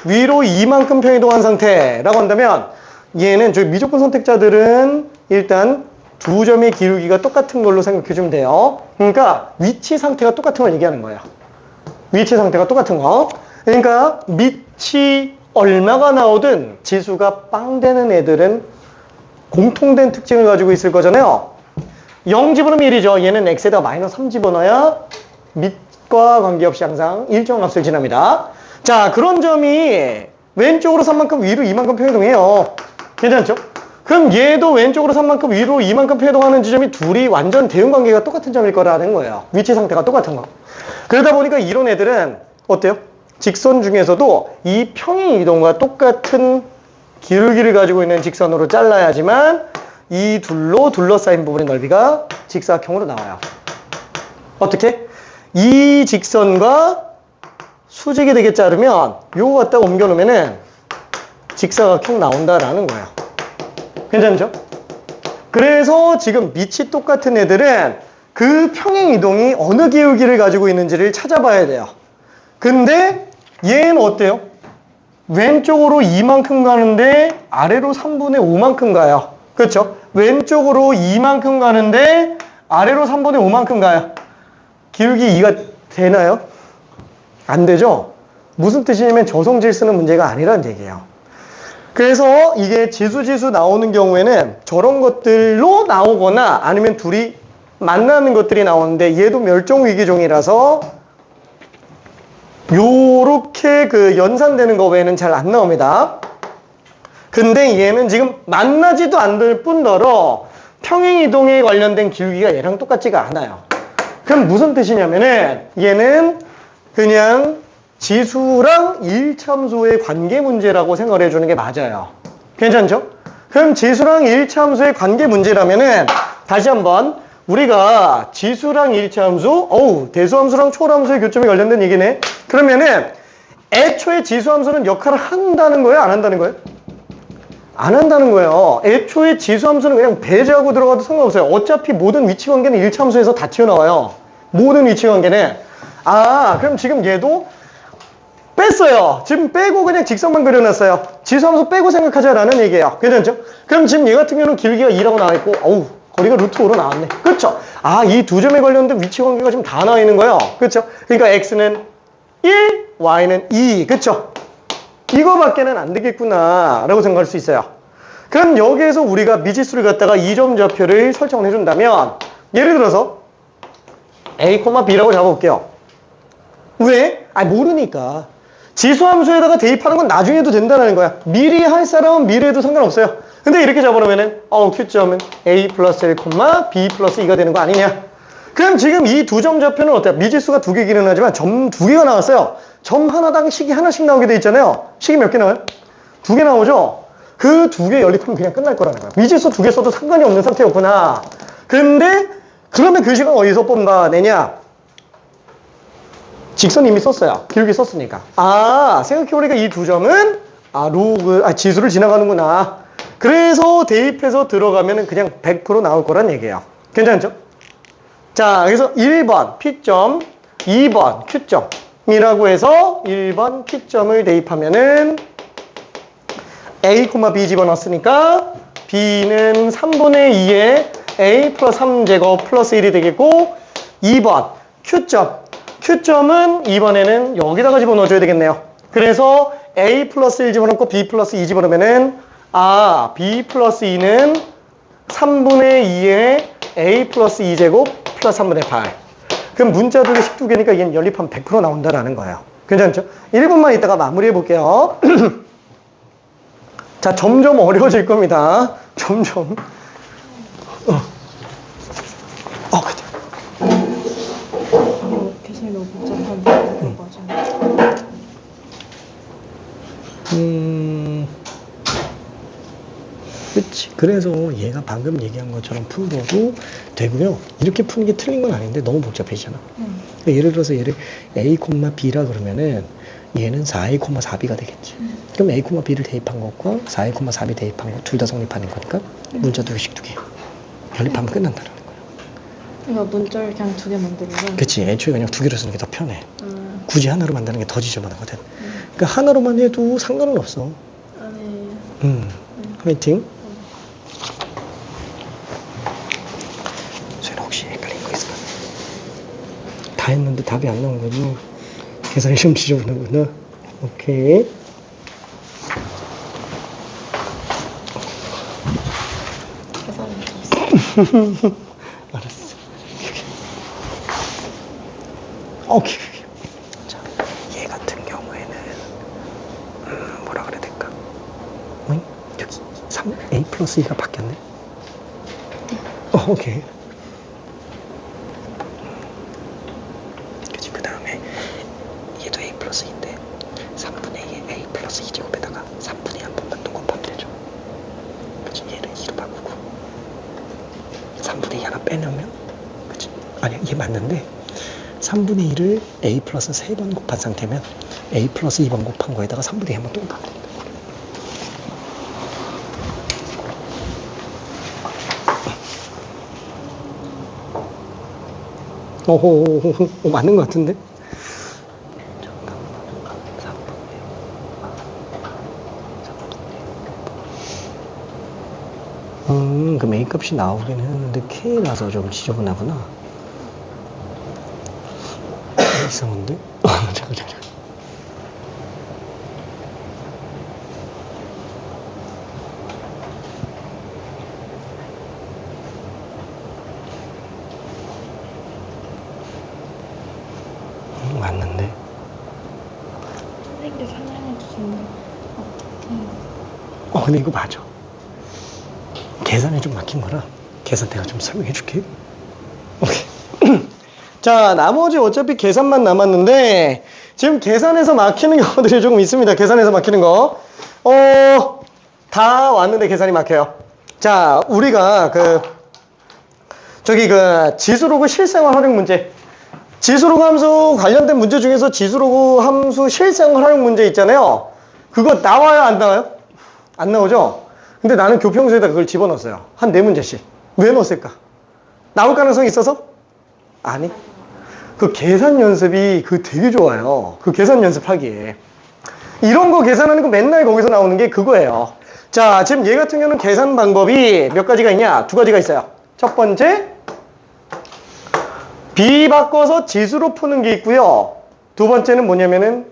위로 2만큼 평이동한 상태라고 한다면, 얘는 저희 미조건 선택자들은 일단 두 점의 기울기가 똑같은 걸로 생각해 주면 돼요. 그러니까 위치 상태가 똑같은 걸 얘기하는 거예요. 위치 상태가 똑같은 거. 그러니까 밑이 얼마가 나오든 지수가 빵 되는 애들은 공통된 특징을 가지고 있을 거잖아요. 0 집어넣으면 1이죠. 얘는 x에다가 마이너스 3 집어넣어야 밑과 관계없이 항상 일정 값을 지납니다. 자, 그런 점이 왼쪽으로 3만큼 위로 2만큼 평이동해요. 괜찮죠? 그럼 얘도 왼쪽으로 3만큼 위로 2만큼 평이동하는 지점이 둘이 완전 대응 관계가 똑같은 점일 거라는 거예요. 위치 상태가 똑같은 거. 그러다 보니까 이런 애들은 어때요? 직선 중에서도 이 평행 이동과 똑같은 기울기를 가지고 있는 직선으로 잘라야지만 이 둘로 둘러싸인 부분의 넓이가 직사각형으로 나와요. 어떻게? 이 직선과 수직이 되게 자르면 요거 갖다가 옮겨 놓으면은 직사각형 나온다라는 거예요. 괜찮죠? 그래서 지금 밑이 똑같은 애들은 그 평행 이동이 어느 기울기를 가지고 있는지를 찾아봐야 돼요. 근데 얘는 어때요? 왼쪽으로 2만큼 가는데 아래로 3분의 5만큼 가요. 그렇죠? 왼쪽으로 2만큼 가는데 아래로 3분의 5만큼 가요. 기울기 2가 되나요? 안 되죠? 무슨 뜻이냐면 저성질 쓰는 문제가 아니라는 얘기예요. 그래서 이게 지수 나오는 경우에는 저런 것들로 나오거나 아니면 둘이 만나는 것들이 나오는데, 얘도 멸종위기종이라서 요렇게 연산되는 거 외에는 잘 안 나옵니다. 근데 얘는 지금 만나지도 않을 뿐더러 평행이동에 관련된 기울기가 얘랑 똑같지가 않아요. 그럼 무슨 뜻이냐면은 얘는 그냥 지수랑 일참수의 관계 문제라고 생각을 해주는 게 맞아요. 괜찮죠? 그럼 지수랑 일참수의 관계 문제라면은 다시 한번 우리가 지수랑 일차함수, 대수함수랑 초월함수의 교점이 관련된 얘기네. 그러면은 애초에 지수함수는 역할을 한다는 거예요? 안 한다는 거예요? 안 한다는 거예요. 애초에 지수함수는 그냥 배제하고 들어가도 상관없어요. 어차피 모든 위치관계는 일차함수에서 다 튀어나와요. 모든 위치관계는. 그럼 지금 얘도 뺐어요. 지금 빼고 그냥 직선만 그려놨어요. 지수함수 빼고 생각하자라는 얘기예요. 괜찮죠? 그럼 지금 얘 같은 경우는 기울기가 2라고 나와있고, 거리가 루트 5로 나왔네. 그렇죠? 이 두 점에 관련된 위치 관계가 지금 다 나와 있는 거예요. 그렇죠? 그러니까 x는 1, y는 2. 그렇죠? 이거밖에는 안 되겠구나 라고 생각할 수 있어요. 그럼 여기에서 우리가 미지수를 갖다가 2점 좌표를 설정을 해준다면, 예를 들어서 a, b라고 잡아볼게요. 왜? 모르니까. 지수함수에다가 대입하는 건 나중에 해도 된다는 거야. 미리 할 사람은 미리 해도 상관없어요. 근데 이렇게 잡아놓으면은 Q점은 A 플러스 1, B 플러스 2가 되는 거 아니냐? 그럼 지금 이 두 점 좌표는 어때요? 미지수가 두 개기는 하지만 점 두 개가 나왔어요. 점 하나당 식이 하나씩 나오게 돼 있잖아요. 식이 몇 개 나와요? 두 개 나오죠? 그 두 개 연립하면 그냥 끝날 거라는 거야. 미지수 두 개 써도 상관이 없는 상태였구나. 그런데 그러면 그 식은 어디서 뽑아내냐? 직선 이미 썼어요. 기울기 썼으니까. 생각해보니까 이 두 점은 지수를 지나가는구나. 그래서 대입해서 들어가면은 그냥 100% 나올 거란 얘기예요. 괜찮죠? 자, 그래서 1번 P점, 2번 Q점이라고 해서 1번 P점을 대입하면은 A, B 집어넣었으니까 B는 3분의 2에 A 플러스 3제곱 플러스 1이 되겠고 2번 Q점은 이번에는 여기다가 집어넣어줘야 되겠네요. 그래서 A 플러스 1 집어넣고 B 플러스 2 집어넣으면은 B 플러스 2는 3분의 2에 A 플러스 2제곱 플러스 3분의 8. 그럼 문자 두 개씩 두 개니까 얘는 연립하면 100% 나온다라는 거예요. 괜찮죠? 1분만 있다가 마무리해 볼게요. 자, 점점 어려워질 겁니다. 점점. 그치. 계산이 너무 복잡한데 맞아. 그치. 그래서 얘가 방금 얘기한 것처럼 풀어도 되고요. 이렇게 푸는 게 틀린 건 아닌데 너무 복잡해지잖아. 그러니까 예를 들어서 얘를 A, B라 그러면은 얘는 4A, 4B가 되겠지. 그럼 A, B를 대입한 것과 4A, 4B 대입한 것 둘 다 성립하는 거니까 문자 두 개씩 두 개. 연립하면 끝난다는 거야. 그러니까 문자를 그냥 두 개 만들면. 그치. 애초에 그냥 두 개로 쓰는 게 더 편해. 굳이 하나로 만드는 게 더 지저분하거든. 그러니까 하나로만 해도 상관은 없어. 화이팅. 쟤는 혹시 헷갈린 거 있을까? 다 했는데 답이 안 나온 거지. 계산이 좀 지저분하구나. 오케이. 계산이 좀 알았어. 오케이. 자, 얘 같은 경우에는 뭐라 그래야 될까? 여기 3A 플러스 2가 바뀌었네. 오케이. 그치. 그 다음에 얘도 A 플러스 2인데 3분의 2에 A 플러스 2제곱에다가 3분의 2 한 번만 더 곱하면 되죠. 그치. 얘를 2로 바꾸고 3분의 2 하나 빼놓으면, 그치. 아니야, 얘 맞는데 3분의 1을 A 플러스 3번 곱한 상태면 A 플러스 2번 곱한 거에다가 3분의 2 한 번 또 곱하면 됩니다. 맞는 것 같은데? 그럼 A 값이 나오긴 했는데 K라서 좀 지저분하구나. 이상한데? 잠깐. 맞는데? 선생님께 설명해 주시면 어떡해. 근데 이거 맞아. 계산에 좀 막힌 거라 계산대가 좀 설명해 줄게. 오케이. 자, 나머지 어차피 계산만 남았는데 지금 계산에서 막히는 경우들이 조금 있습니다. 계산에서 막히는 거. 다 왔는데 계산이 막혀요. 자, 우리가 지수로그 실생활 활용 문제. 지수로그 함수 관련된 문제 중에서 지수로그 함수 실생활 활용 문제 있잖아요. 그거 나와요, 안 나와요? 안 나오죠? 근데 나는 교평수에다 그걸 집어넣었어요. 한 4문제씩. 왜 넣었을까? 나올 가능성이 있어서? 아니. 그 계산 연습이 되게 좋아요. 그 계산 연습하기에. 이런 거 계산하는 거 맨날 거기서 나오는 게 그거예요. 자, 지금 얘 같은 경우는 계산 방법이 몇 가지가 있냐? 2가지가 있어요. 첫 번째, B 바꿔서 지수로 푸는 게 있고요. 두 번째는 뭐냐면은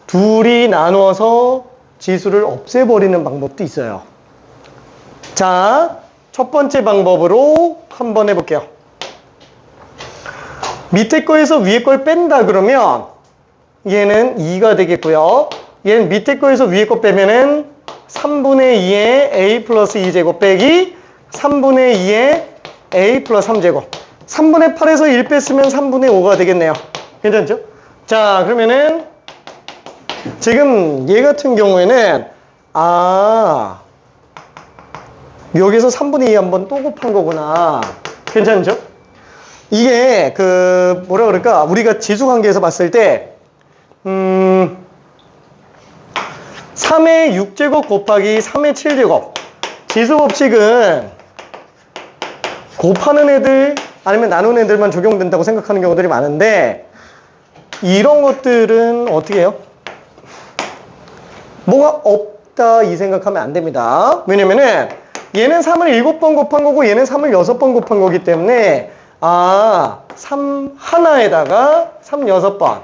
둘이 나눠서 지수를 없애버리는 방법도 있어요. 자, 첫 번째 방법으로 한번 해볼게요. 밑에 거에서 위에 걸 뺀다 그러면 얘는 2가 되겠고요. 얘는 밑에 거에서 위에 거 빼면은 3분의 2의 a 플러스 2제곱 빼기 3분의 2의 a 플러스 3제곱. 3분의 8에서 1 뺐으면 3분의 5가 되겠네요. 괜찮죠? 자, 그러면은 지금 얘 같은 경우에는 여기서 3분의 2 한번 또 곱한 거구나. 괜찮죠? 이게 뭐라 그럴까? 우리가 지수 관계에서 봤을 때 3의 6제곱 곱하기 3의 7제곱. 지수 법칙은 곱하는 애들 아니면 나누는 애들만 적용된다고 생각하는 경우들이 많은데, 이런 것들은 어떻게 해요? 뭐가 없다 이 생각하면 안 됩니다. 왜냐면은 얘는 3을 7번 곱한 거고 얘는 3을 6번 곱한 거기 때문에 3 하나에다가 3 6번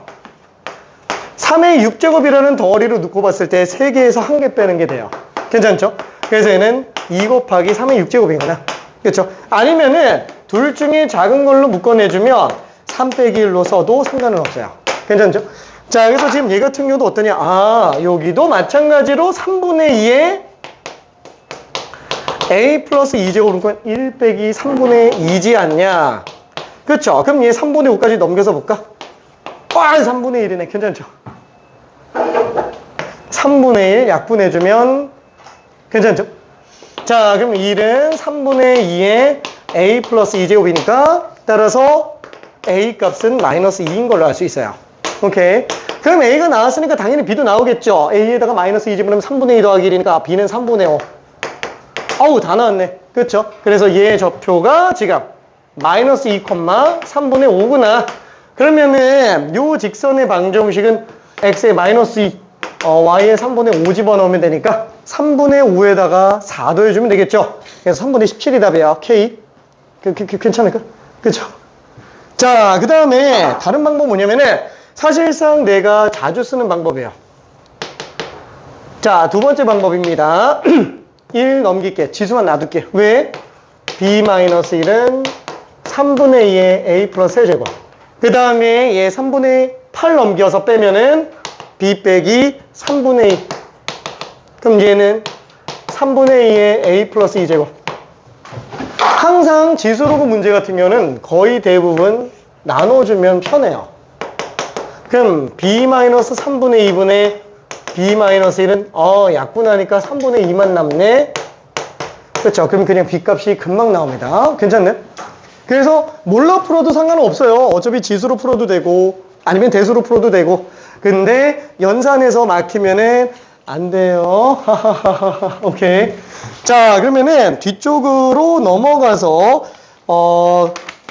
3의 6제곱이라는 덩어리로 놓고 봤을 때 3개에서 1개 빼는 게 돼요. 괜찮죠? 그래서 얘는 2 곱하기 3의 6제곱이구나. 그렇죠? 아니면은 둘 중에 작은 걸로 묶어내주면 3 빼기 1로 써도 상관은 없어요. 괜찮죠? 자, 그래서 지금 얘 같은 경우도 어떠냐? 여기도 마찬가지로 3분의 2에 a 플러스 2제곱은 1 빼기 3분의 2지 않냐? 그렇죠? 그럼 얘 3분의 5까지 넘겨서 볼까? 3분의 1이네. 괜찮죠? 3분의 1 약분해주면 괜찮죠? 자, 그럼 1은 3분의 2에 a 플러스 2제곱이니까 따라서 a 값은 마이너스 2인 걸로 알 수 있어요. 오케이. 그럼 a가 나왔으니까 당연히 b도 나오겠죠. a에다가 마이너스 2 집으면 3분의 2 더하기 1이니까 b는 3분의 5. 어우, 다 나왔네. 그렇죠? 그래서 얘의 좌표가 지금 마이너스 2, 3분의 5구나. 그러면은 요 직선의 방정식은 x에 마이너스 2, y에 3분의 5 집어넣으면 되니까 3분의 5에다가 4 더해주면 되겠죠? 그래서 3분의 17이 답이에요. k. 괜찮을까? 그렇죠? 자, 그 다음에 다른 방법 뭐냐면은 사실상 내가 자주 쓰는 방법이에요. 자, 두 번째 방법입니다. 1 넘길게. 지수만 놔둘게. 왜? b-1은 3분의 2의 a 플러스 세제곱. 그 다음에 얘 3분의 8 넘겨서 빼면은 b 빼기 3분의 2. 그럼 얘는 3분의 2의 a 플러스 2제곱. 항상 지수로그 문제 같은 경우는 거의 대부분 나눠주면 편해요. 그럼 b-3분의 2분의 b-1은 약분하니까 3분의 2만 남네. 그렇죠? 그럼 그냥 b값이 금방 나옵니다. 괜찮네? 그래서 몰라 풀어도 상관은 없어요. 어차피 지수로 풀어도 되고 아니면 대수로 풀어도 되고. 근데 연산해서 막히면은 안 돼요. 오케이. 자, 그러면은 뒤쪽으로 넘어가서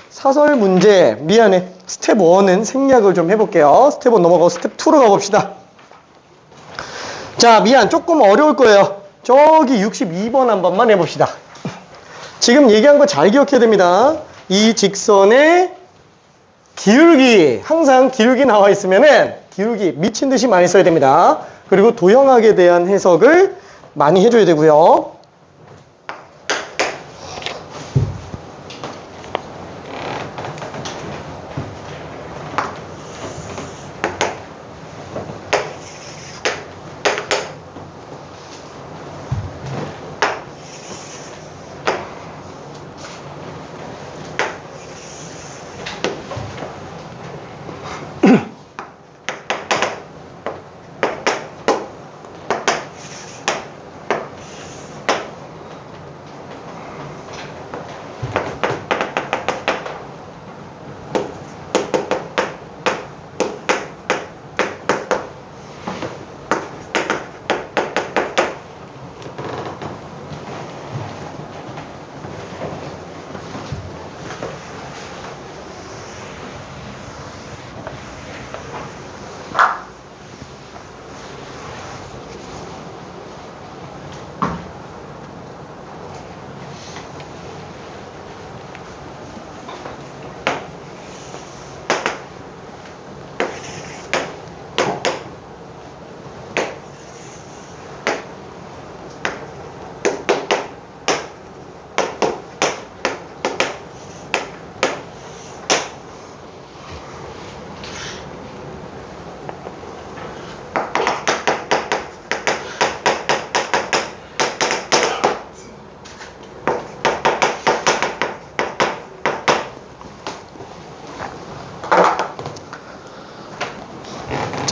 사설 문제, 미안해. 스텝 1은 생략을 좀 해볼게요. 스텝 1 넘어가고 스텝 2로 가봅시다. 자, 미안. 조금 어려울 거예요. 저기 62번 한 번만 해봅시다. 지금 얘기한 거 잘 기억해야 됩니다. 이 직선의 기울기, 항상 기울기 나와 있으면은 기울기 미친 듯이 많이 써야 됩니다. 그리고 도형학에 대한 해석을 많이 해줘야 되고요.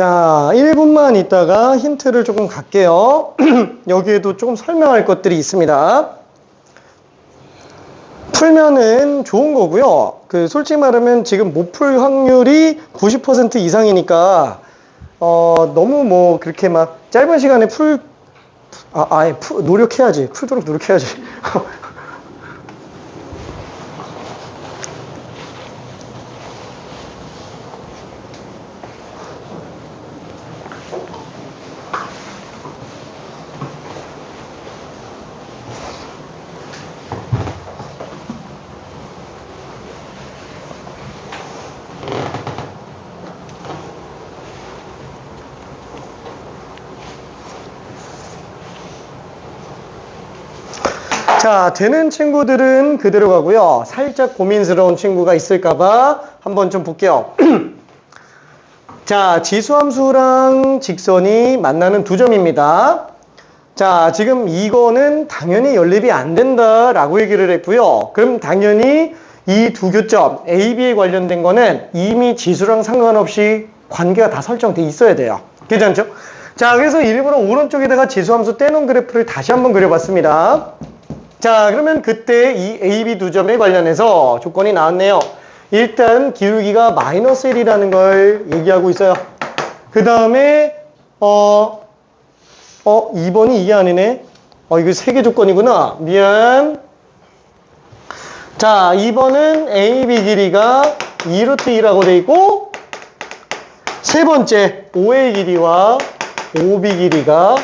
자, 1분만 있다가 힌트를 조금 갈게요. 여기에도 조금 설명할 것들이 있습니다. 풀면은 좋은 거고요. 솔직히 말하면 지금 못 풀 확률이 90% 이상이니까, 너무 뭐, 그렇게 막, 짧은 시간에 노력해야지. 풀도록 노력해야지. 자, 되는 친구들은 그대로 가고요. 살짝 고민스러운 친구가 있을까봐 한번 좀 볼게요. 자, 지수함수랑 직선이 만나는 두 점입니다. 자, 지금 이거는 당연히 연립이 안 된다라고 얘기를 했고요. 그럼 당연히 이 두 교점 A, B에 관련된 거는 이미 지수랑 상관없이 관계가 다 설정돼 있어야 돼요. 괜찮죠? 자, 그래서 일부러 오른쪽에다가 지수함수 떼놓은 그래프를 다시 한번 그려봤습니다. 자, 그러면 그때 이 A, B 두 점에 관련해서 조건이 나왔네요. 일단 기울기가 마이너스 1이라는 걸 얘기하고 있어요. 그 다음에 2번이 이게 아니네. 이거 세 개 조건이구나. 미안. 자, 2번은 A, B 길이가 2루트 2라고 돼 있고, 세 번째 OA 길이와 OB 길이가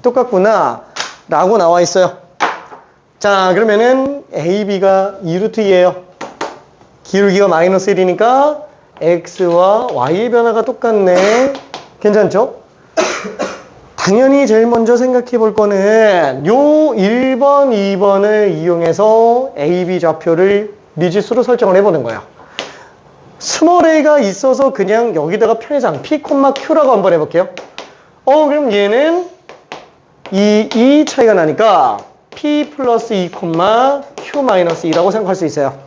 똑같구나 라고 나와 있어요. 자, 그러면은 AB가 2루트 2예요. 기울기가 마이너스 1이니까 X와 Y의 변화가 똑같네. 괜찮죠? 당연히 제일 먼저 생각해 볼 거는 요 1번, 2번을 이용해서 AB 좌표를 미지수로 설정을 해보는 거예요. 스몰 a가 있어서 그냥 여기다가 편의상 P, Q라고 한번 해볼게요. 그럼 얘는 이 차이가 나니까 P 플러스 2, Q 마이너스 2라고 생각할 수 있어요.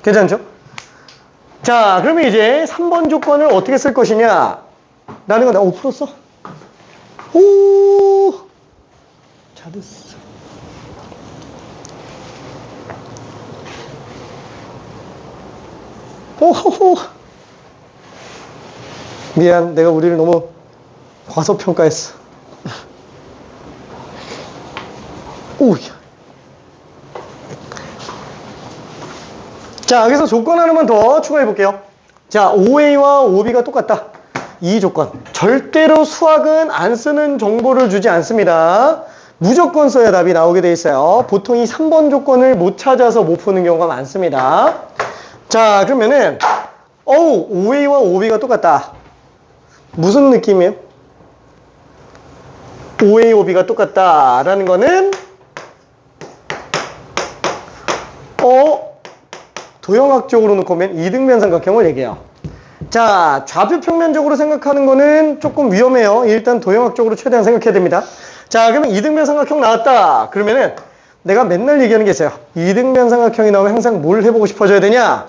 괜찮죠? 자, 그러면 이제 3번 조건을 어떻게 쓸 것이냐? 라는 건, 풀었어? 오! 잘했어. 오호호! 미안, 내가 우리를 너무 과소평가했어. 오야. 자, 여기서 조건 하나만 더 추가해 볼게요. 자, OA와 OB가 똑같다. 이 조건. 절대로 수학은 안 쓰는 정보를 주지 않습니다. 무조건 써야 답이 나오게 돼 있어요. 보통 이 3번 조건을 못 찾아서 못 푸는 경우가 많습니다. 자, 그러면은 OA와 OB가 똑같다. 무슨 느낌이에요? OA, OB가 똑같다라는 거는 도형학적으로 놓고 보면 이등변 삼각형을 얘기해요. 자, 좌표 평면적으로 생각하는 거는 조금 위험해요. 일단 도형학적으로 최대한 생각해야 됩니다. 자, 그러면 이등변 삼각형 나왔다. 그러면은 내가 맨날 얘기하는 게 있어요. 이등변 삼각형이 나오면 항상 뭘 해보고 싶어져야 되냐?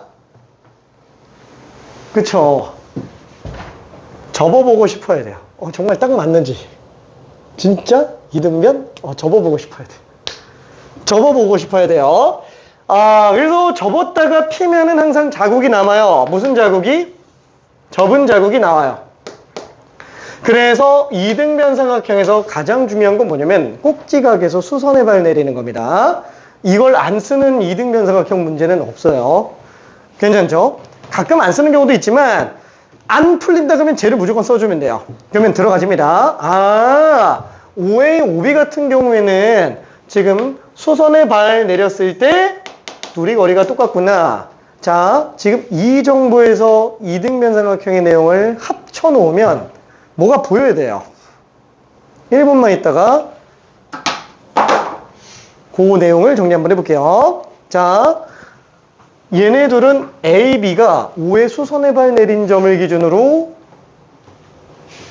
그쵸? 접어보고 싶어야 돼요. 정말 딱 맞는지. 진짜 이등변? 접어보고 싶어야 돼. 접어보고 싶어야 돼요. 그래서 접었다가 피면은 항상 자국이 남아요. 무슨 자국이? 접은 자국이 나와요. 그래서 이등변 삼각형에서 가장 중요한 건 뭐냐면 꼭지각에서 수선의 발 내리는 겁니다. 이걸 안 쓰는 이등변 삼각형 문제는 없어요. 괜찮죠? 가끔 안 쓰는 경우도 있지만 안 풀린다 그러면 쟤를 무조건 써주면 돼요. 그러면 들어가집니다. OA, OB 같은 경우에는 지금 수선의 발 내렸을 때 둘이 거리가 똑같구나. 자, 지금 이 정보에서 이등변 삼각형의 내용을 합쳐 놓으면 뭐가 보여야 돼요. 1분만 있다가 그 내용을 정리 한번 해볼게요. 자, 얘네 둘은 A, B가 O의 수선의 발 내린 점을 기준으로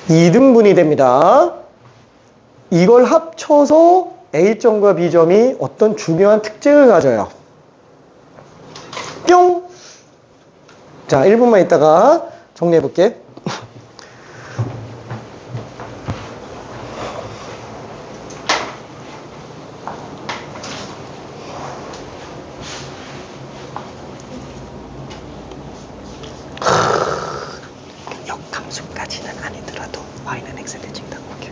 2등분이 됩니다. 이걸 합쳐서 A점과 B점이 어떤 중요한 특징을 가져요. 뿅! 자, 1분만 있다가 정리해볼게. 함수까지는 아니더라도 y는 x에 대칭이다. 오케이.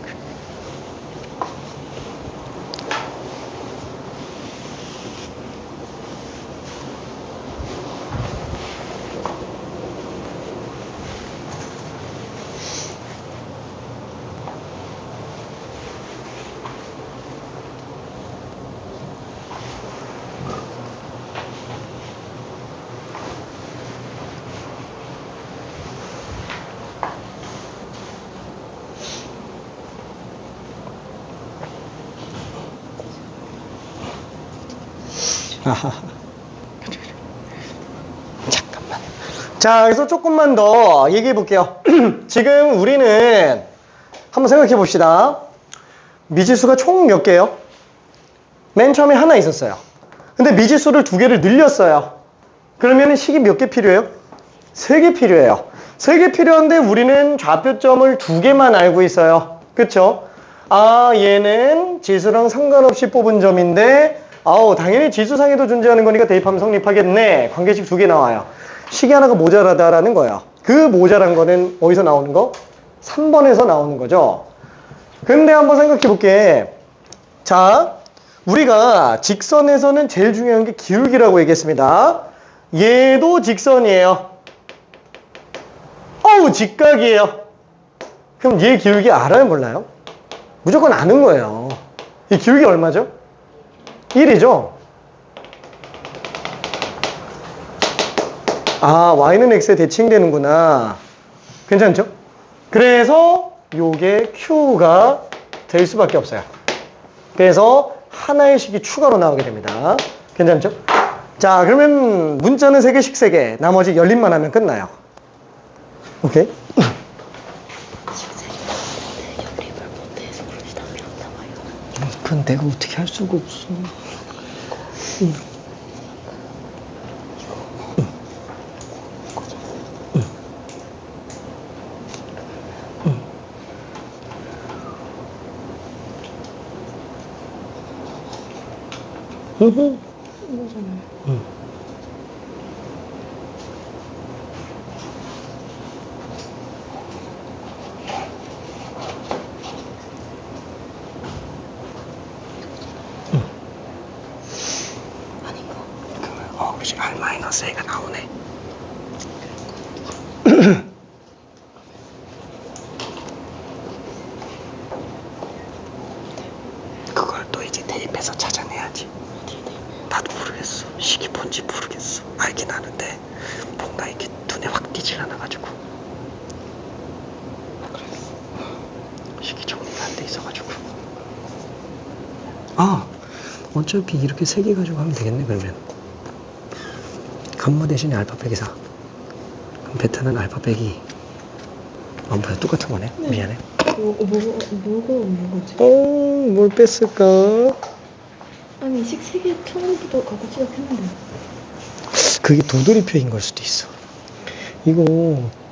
잠깐만. 자, 그래서 조금만 더 얘기해 볼게요. 지금 우리는 한번 생각해 봅시다. 미지수가 총 몇 개요? 맨 처음에 하나 있었어요. 근데 미지수를 2개를 늘렸어요. 그러면 식이 몇 개 필요해요? 3개 필요해요. 3개 필요한데 우리는 좌표점을 2개만 알고 있어요. 그쵸? 아, 얘는 지수랑 상관없이 뽑은 점인데 당연히 지수상에도 존재하는 거니까 대입하면 성립하겠네. 관계식 2개 나와요. 식이 하나가 모자라다라는 거예요. 그 모자란 거는 어디서 나오는 거? 3번에서 나오는 거죠. 근데 한번 생각해 볼게. 자, 우리가 직선에서는 제일 중요한 게 기울기라고 얘기했습니다. 얘도 직선이에요. 직각이에요. 그럼 얘 기울기 알아요, 몰라요? 무조건 아는 거예요. 이 기울기 얼마죠? 1이죠? y는 x에 대칭되는구나. 괜찮죠? 그래서 요게 q가 될 수밖에 없어요. 그래서 하나의 식이 추가로 나오게 됩니다. 괜찮죠? 자, 그러면 문자는 3개씩 3개. 나머지 열림만 하면 끝나요. 오케이? 그건 내가 어떻게 할 수가 없어. 이거잖아요. 그렇지. R-A가 나오네. 그걸 또 이제 대입해서 찾아내야지. 나도 모르겠어. 식이 뭔지 모르겠어. 알긴 아는데 뭔가 이렇게 눈에 확 띄질 않아가지고. 식이 정리가 안 돼 있어가지고. 어차피 이렇게 3개 가지고 하면 되겠네. 그러면 감마 대신에 알파 빼기 4. 그럼 베타는 알파 빼기 뭐야, 똑같은 거네. 네. 미안해. 뭐지? 뭘 뺐을까? 아니 식 3개 처음부터 갖고 시작했는데. 그게 도돌이표인 걸 수도 있어. 이거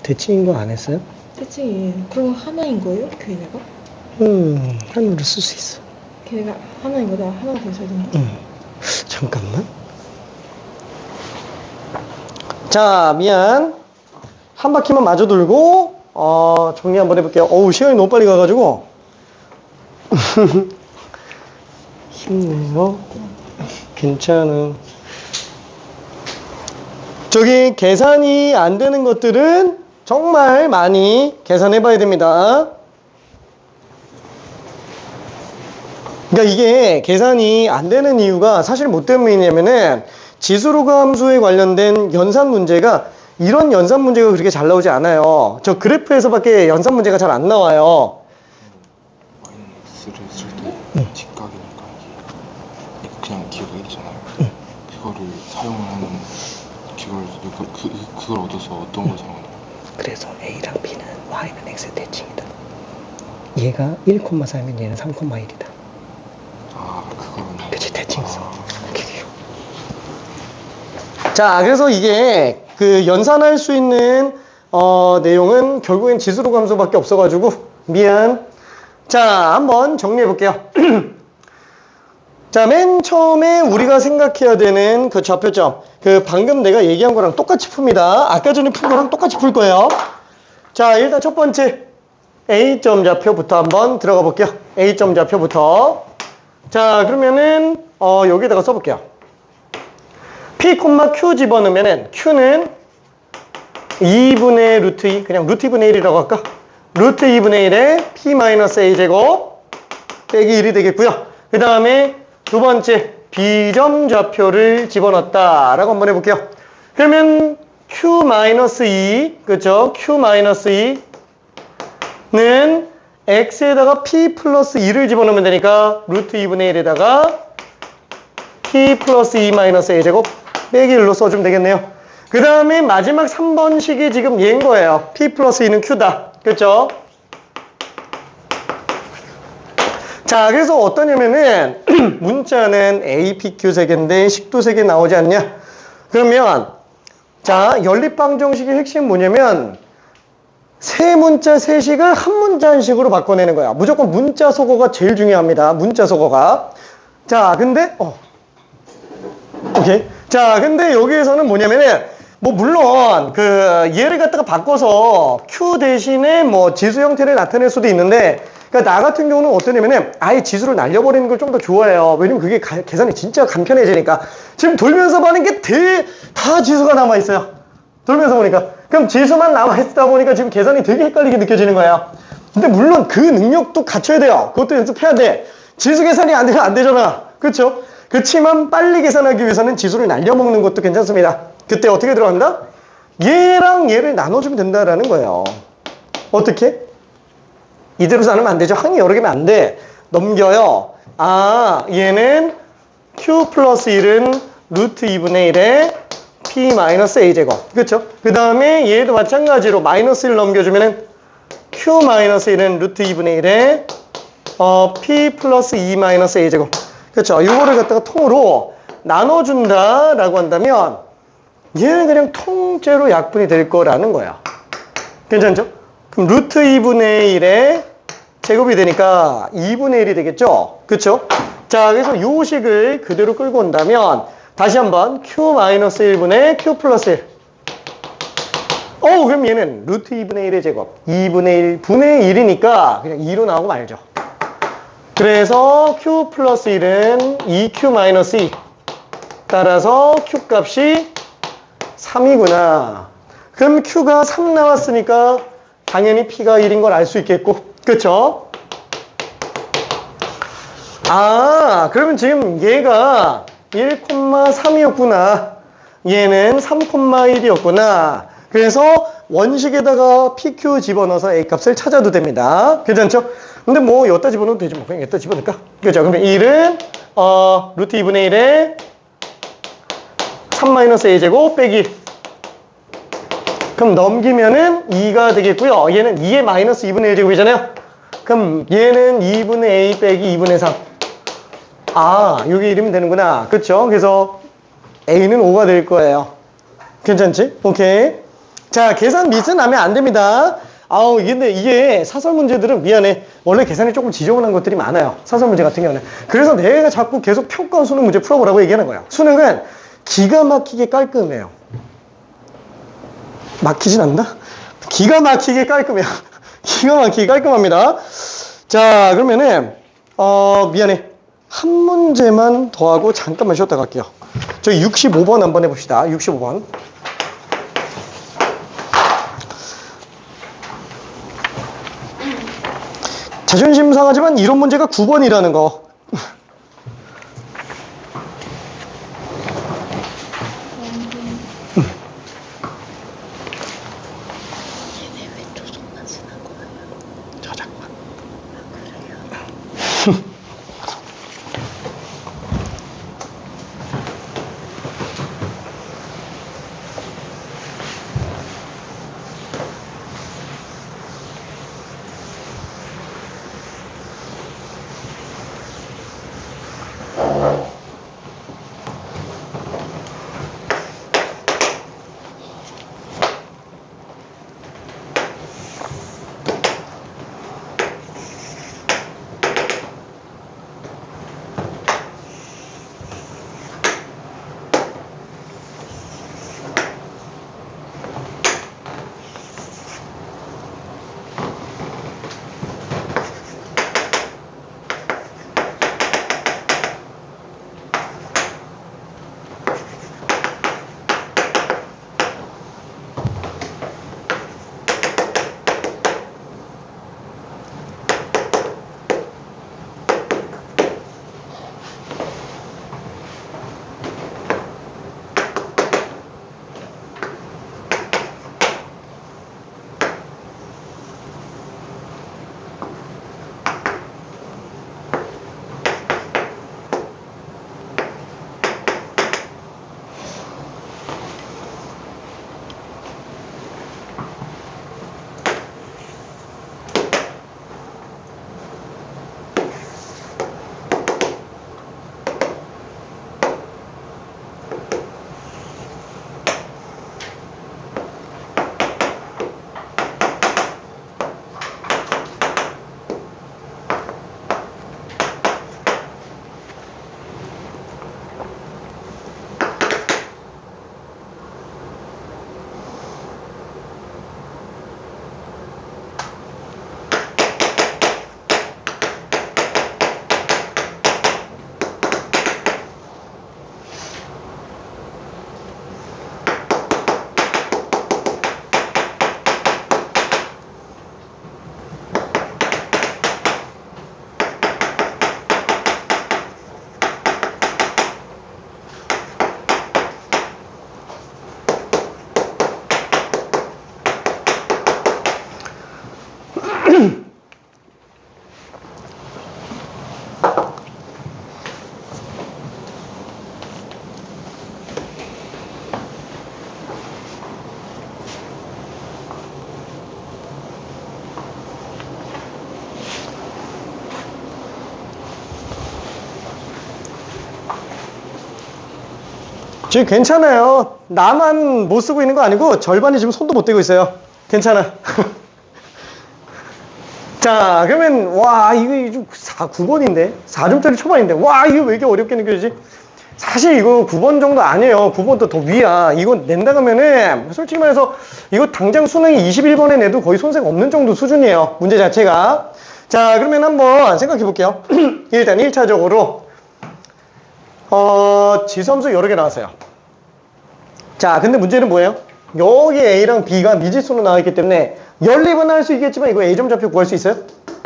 대칭인 거 안 했어요? 대칭이에요. 그럼 하나인 거예요? 걔네가? 하나로 쓸 수 있어. 걔네가 하나인 거다. 하나 더 있어야 된다. 잠깐만. 자, 미안. 한 바퀴만 마저 돌고 정리 한번 해볼게요. 시간이 너무 빨리 가가지고 힘내요. 괜찮아. 저기 계산이 안 되는 것들은 정말 많이 계산해 봐야 됩니다. 그러니까 이게 계산이 안 되는 이유가 사실 뭐 때문이냐면은 지수로가 함수에 관련된 연산 문제가 이런 연산 문제가 그렇게 잘 나오지 않아요. 저 그래프에서밖에 연산 문제가 잘 안 나와요. X를 쓸 때 직각이니까 이게 그냥 기호가 1이잖아요. 그거를 사용을 하는 그걸 얻어서 어떤 걸 사용하나요? 그래서 A랑 B는 Y는 X의 대칭이다. 얘가 1,4이면 얘는 3,1이다. 그거는. 그치, 대칭성. 자, 그래서 이게 그 연산할 수 있는 내용은 결국엔 지수로 함수밖에 없어가지고 미안. 자, 한번 정리해 볼게요. 자, 맨 처음에 우리가 생각해야 되는 그 좌표점, 그 방금 내가 얘기한 거랑 똑같이 풉니다. 아까 전에 푼 거랑 똑같이 풀 거예요. 자, 일단 첫 번째 A점 좌표부터 한번 들어가 볼게요. A점 좌표부터. 자, 그러면은 여기다가 써볼게요. P, Q 집어넣으면은 Q는 2분의 루트 2, 그냥 루트 2분의 1이라고 할까? 루트 2분의 1에 P-A 제곱 빼기 1이 되겠고요. 그 다음에 두 번째 B점 좌표를 집어넣었다 라고 한번 해볼게요. 그러면 Q-2, 그쵸? Q-2는 X에다가 P 플러스 2를 집어넣으면 되니까 루트 2분의 1에다가 P 플러스 2 마이너스 A 제곱 빼기 1로 써주면 되겠네요. 그 다음에 마지막 3번식이 지금 얘인 거예요. P 플러스 2는 Q다. 그쵸? 자, 그래서 어떠냐면은 문자는 A, P, Q 세 개인데 식도 세 개 나오지 않냐? 그러면 자, 연립방정식의 핵심은 뭐냐면 세 문자 세 식을 한 문자 한 식으로 바꿔내는 거야. 무조건 문자 속어가 제일 중요합니다. 문자 속어가. 자, 근데 오케이. 자, 근데 여기에서는 뭐냐면은 물론 얘를 갖다가 바꿔서 Q 대신에 지수 형태를 나타낼 수도 있는데, 그러니까 나 같은 경우는 어떠냐면은 아예 지수를 날려버리는 걸 좀 더 좋아해요. 왜냐면 그게 계산이 진짜 간편해지니까. 지금 돌면서 보는 게 다 지수가 남아있어요. 돌면서 보니까. 그럼 지수만 남아있다 보니까 지금 계산이 되게 헷갈리게 느껴지는 거예요. 근데 물론 그 능력도 갖춰야 돼요. 그것도 연습해야 돼. 지수 계산이 안 되면 안 되잖아. 그렇죠? 그렇지만 빨리 계산하기 위해서는 지수를 날려먹는 것도 괜찮습니다. 그때 어떻게 들어간다? 얘랑 얘를 나눠주면 된다라는 거예요. 어떻게? 이대로 나누면 안 되죠. 항이 여러 개면 안 돼. 넘겨요. 아, 얘는 Q 플러스 1은 루트 2분의 1에 P 마이너스 A 제곱. 그렇죠? 그 다음에 얘도 마찬가지로 마이너스 1 넘겨주면은 Q 마이너스 1은 루트 2분의 1에 P 플러스 2 마이너스 A 제곱. 그렇죠? 이거를 갖다가 통으로 나눠준다라고 한다면 얘는 그냥 통째로 약분이 될 거라는 거야. 괜찮죠? 그럼 루트 2분의 1에 제곱이 되니까 2분의 1이 되겠죠? 그쵸? 자, 그래서 요 식을 그대로 끌고 온다면 다시 한번 Q-1분의 Q 플러스 1. 그럼 얘는 루트 2분의 1의 제곱 2분의 1 분의 1이니까 그냥 2로 나오고 말죠. 그래서 Q 플러스 1은 2Q 마이너스 2. 따라서 Q 값이 3이구나. 그럼 Q가 3 나왔으니까 당연히 P가 1인 걸 알 수 있겠고. 그쵸? 아, 그러면 지금 얘가 1,3이었구나. 얘는 3,1이었구나. 그래서 원식에다가 PQ 집어넣어서 A 값을 찾아도 됩니다. 괜찮죠? 근데 여기다 집어넣어도 되지 그냥 여기다 집어넣을까? 그죠? 그러면 1은 루트 2분의 1에 3-A 제곱 빼기. 그럼 넘기면은 2가 되겠고요. 얘는 2의 마이너스 2분의 1 제곱이잖아요. 그럼 얘는 2분의 A 빼기 2분의 3. 아, 여기 이러면 되는구나. 그쵸? 그래서 A는 5가 될 거예요. 괜찮지? 오케이. 자, 계산 미스 나면 안 됩니다. 근데 이게 사설 문제들은 미안해. 원래 계산이 조금 지저분한 것들이 많아요. 사설 문제 같은 경우는. 그래서 내가 자꾸 계속 평가 수능 문제 풀어보라고 얘기하는 거예요. 수능은 기가 막히게 깔끔해요. 막히진 않나? 기가 막히게 깔끔해요. 기가 막히게 깔끔합니다. 자, 그러면은 미안해. 한 문제만 더 하고 잠깐만 쉬었다 갈게요. 저희 65번 한번 해봅시다. 65번. 자존심 상하지만 이런 문제가 9번이라는 거. 얘네 왜 조종만 쓰는 거예요? 저작권. 그래요? 지금 괜찮아요. 나만 못 쓰고 있는 거 아니고 절반이 지금 손도 못 대고 있어요. 괜찮아. 자, 그러면 와 이거 좀 9번인데 4점짜리 초반인데 와 이거 왜 이렇게 어렵게 느껴지지? 사실 이거 9번 정도 아니에요. 9번도 더 위야. 이거 낸다 그러면은 솔직히 말해서 이거 당장 수능이 21번에 내도 거의 손색 없는 정도 수준이에요. 문제 자체가. 자, 그러면 한번 생각해 볼게요. 일단 1차적으로 지섬수 여러 개 나왔어요. 자, 근데 문제는 뭐예요? 여기 A랑 B가 미지수로 나와있기 때문에 연립은 할 수 있겠지만 이거 A점 좌표 구할 수 있어요?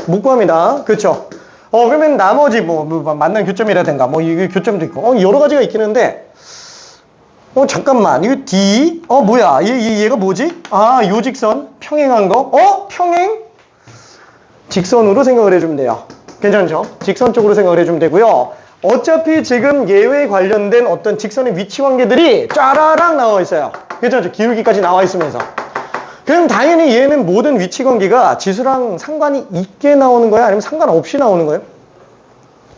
못 구합니다. 그렇죠? 그러면 나머지 뭐 만난 교점이라든가 뭐 이게 교점도 있고 여러 가지가 있긴 한데 잠깐만 이거 D 뭐야 얘가 뭐지? 아, 요 직선 평행한 거 평행? 직선으로 생각을 해주면 돼요. 괜찮죠? 직선 쪽으로 생각을 해주면 되고요. 어차피 지금 얘에 관련된 어떤 직선의 위치 관계들이 짜라랑 나와 있어요. 괜찮죠? 기울기까지 나와 있으면서. 그럼 당연히 얘는 모든 위치 관계가 지수랑 상관이 있게 나오는 거야? 아니면 상관없이 나오는 거예요?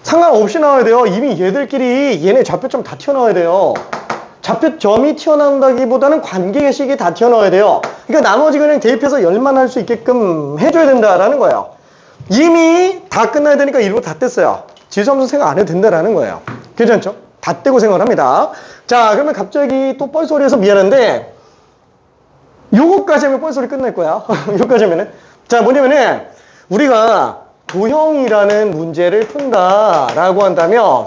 상관없이 나와야 돼요. 이미 얘들끼리 얘네 좌표점 다 튀어나와야 돼요. 좌표점이 튀어나온다기보다는 관계식이 다 튀어나와야 돼요. 그러니까 나머지 그냥 대입해서 열만 할 수 있게끔 해줘야 된다라는 거예요. 이미 다 끝나야 되니까 일부 다 뗐어요. 지수함수 생각 안 해도 된다라는 거예요. 괜찮죠? 다 떼고 생각을 합니다. 자, 그러면 갑자기 또 뻘소리해서 미안한데 요거까지 하면 뻘소리 끝날 거야. 요거까지 하면은. 자, 뭐냐면은 우리가 도형이라는 문제를 푼다라고 한다면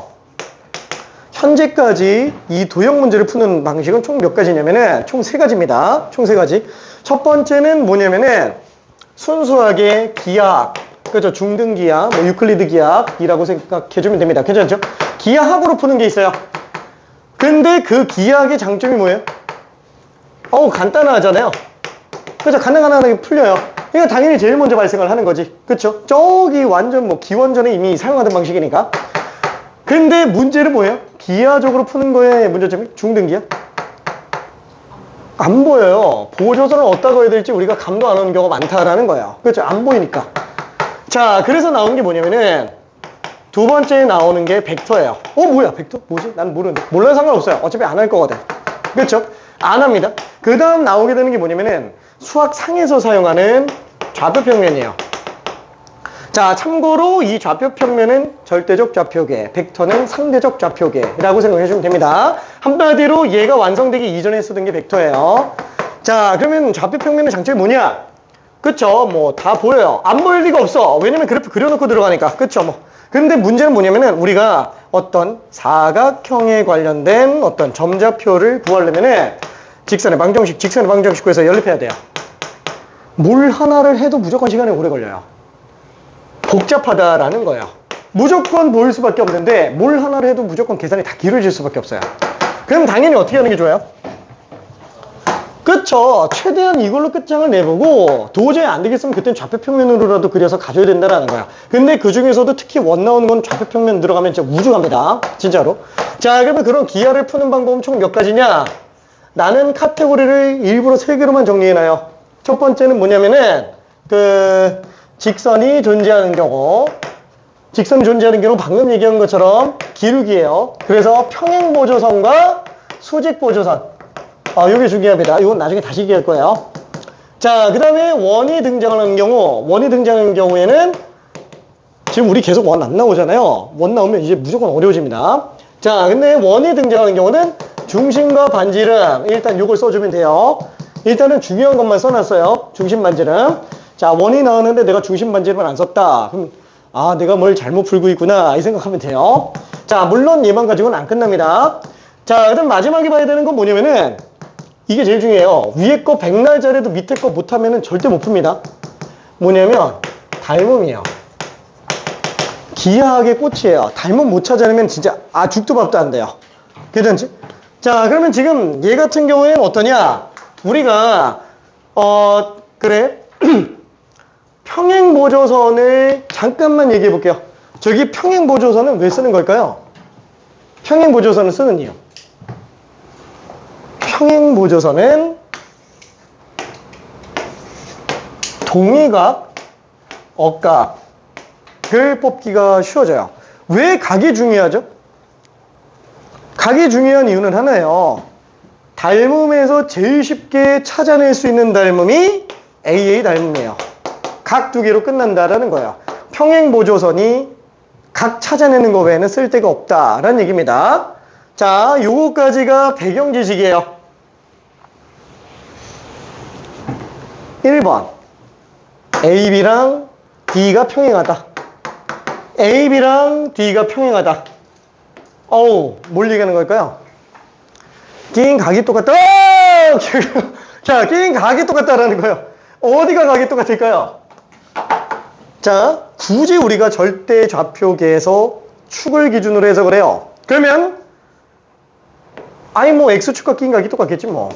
현재까지 이 도형 문제를 푸는 방식은 총 몇 가지냐면은 총 3가지입니다. 총 3가지. 첫 번째는 뭐냐면은 순수하게 기하학, 그렇죠? 중등 기하, 뭐 유클리드 기하학이라고 생각해주면 됩니다. 괜찮죠? 기하학으로 푸는 게 있어요. 근데 그 기하학의 장점이 뭐예요? 간단하잖아요. 그렇죠? 간단하게 풀려요. 그러니까 당연히 제일 먼저 발생을 하는 거지. 그렇죠? 저기 완전 뭐 기원전에 이미 사용하던 방식이니까. 근데 문제는 뭐예요? 기하적으로 푸는 거에 문제점이 중등 기하? 안 보여요. 보조선을 어디다가 해야 될지 우리가 감도 안 오는 경우가 많다라는 거예요. 그렇죠? 안 보이니까. 자, 그래서 나온 게 뭐냐면은 두 번째에 나오는 게 벡터예요. 뭐야 벡터? 뭐지? 난 모르는데. 몰라도 상관없어요. 어차피 안 할 거거든. 그렇죠? 안 합니다. 그 다음 나오게 되는 게 뭐냐면은 수학상에서 사용하는 좌표평면이에요. 자, 참고로 이 좌표평면은 절대적 좌표계, 벡터는 상대적 좌표계라고 생각해 주면 됩니다. 한마디로 얘가 완성되기 이전에 쓰던 게 벡터예요. 자, 그러면 좌표평면의 장점이 뭐냐? 그쵸? 뭐 다 보여요. 안 보일 리가 없어. 왜냐면 그래프 그려놓고 들어가니까. 그쵸? 뭐. 근데 문제는 뭐냐면은 우리가 어떤 사각형에 관련된 어떤 점좌표를 구하려면은 직선의 방정식 구해서 연립해야 돼요. 뭘 하나를 해도 무조건 시간이 오래 걸려요. 복잡하다라는 거예요. 무조건 보일 수밖에 없는데 뭘 하나를 해도 무조건 계산이 다 길어질 수밖에 없어요. 그럼 당연히 어떻게 하는 게 좋아요? 그쵸? 최대한 이걸로 끝장을 내보고 도저히 안 되겠으면 그땐 좌표평면으로라도 그려서 가져야 된다라는 거야. 근데 그 중에서도 특히 원 나오는 건 좌표평면 들어가면 진짜 우주 갑니다. 진짜로. 자, 그러면 그런 기하를 푸는 방법은 총 몇 가지냐? 나는 카테고리를 일부러 3개로만 정리해놔요. 첫 번째는 뭐냐면은 직선이 존재하는 경우, 직선이 존재하는 경우 방금 얘기한 것처럼 기울기예요. 그래서 평행보조선과 수직보조선. 이게 중요합니다. 이건 나중에 다시 얘기할 거예요. 자, 그 다음에 원이 등장하는 경우에는 지금 우리 계속 원 안 나오잖아요. 원 나오면 이제 무조건 어려워집니다. 자, 근데 원이 등장하는 경우는 중심과 반지름, 일단 이걸 써주면 돼요. 일단은 중요한 것만 써놨어요. 중심 반지름. 자, 원이 나왔는데 내가 중심 반지름을 안 썼다. 그럼 내가 뭘 잘못 풀고 있구나 이 생각하면 돼요. 자, 물론 얘만 가지고는 안 끝납니다. 자, 그다음 마지막에 봐야 되는 건 뭐냐면은 이게 제일 중요해요. 위에 거 백날 잘해도 밑에 거 못하면은 절대 못 풉니다. 뭐냐면 닮음이에요. 기하학의 꽃이에요. 닮음 못 찾아내면 진짜 죽도 밥도 안 돼요. 괜찮지? 자, 그러면 지금 얘 같은 경우에는 어떠냐? 우리가 그래 평행보조선을 잠깐만 얘기해 볼게요. 저기 평행보조선은 왜 쓰는 걸까요? 평행보조선을 쓰는 이유. 평행보조선은 동의각, 억각을 뽑기가 쉬워져요. 왜 각이 중요하죠? 각이 중요한 이유는 하나예요. 닮음에서 제일 쉽게 찾아낼 수 있는 닮음이 AA 닮음이에요. 각 두 개로 끝난다라는 거예요. 평행보조선이 각 찾아내는 거 외에는 쓸데가 없다라는 얘기입니다. 자, 요거까지가 배경 지식이에요. 1번 AB랑 D가 평행하다. AB랑 D가 평행하다. 어우, 뭘 얘기하는 걸까요? 낀 각이 똑같다. 자, 낀 각이 똑같다라는 거예요. 어디가 각이 똑같을까요? 자, 굳이 우리가 절대 좌표계에서 축을 기준으로 해석을 해요. 그러면 뭐 X축과 낀 각이 똑같겠지 뭐.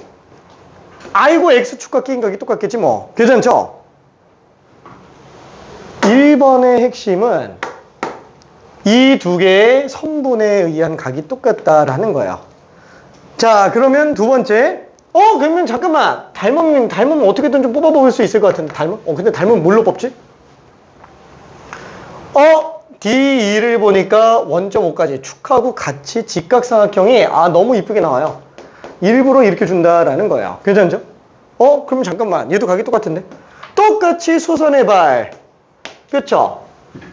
아이고 X축과 낀 각이 똑같겠지 뭐. 괜찮죠? 1번의 핵심은 이 두 개의 선분에 의한 각이 똑같다라는 거예요. 자, 그러면 두 번째. 그러면 잠깐만. 닮으면 어떻게든 좀 뽑아볼 수 있을 것 같은데. 근데 닮으면 뭘로 뽑지? D2를 보니까 원점5까지 축하고 같이 직각삼각형이 너무 이쁘게 나와요. 일부러 이렇게 준다라는 거예요. 괜찮죠? 그럼 잠깐만. 얘도 각이 똑같은데? 똑같이 수선의 발. 그쵸?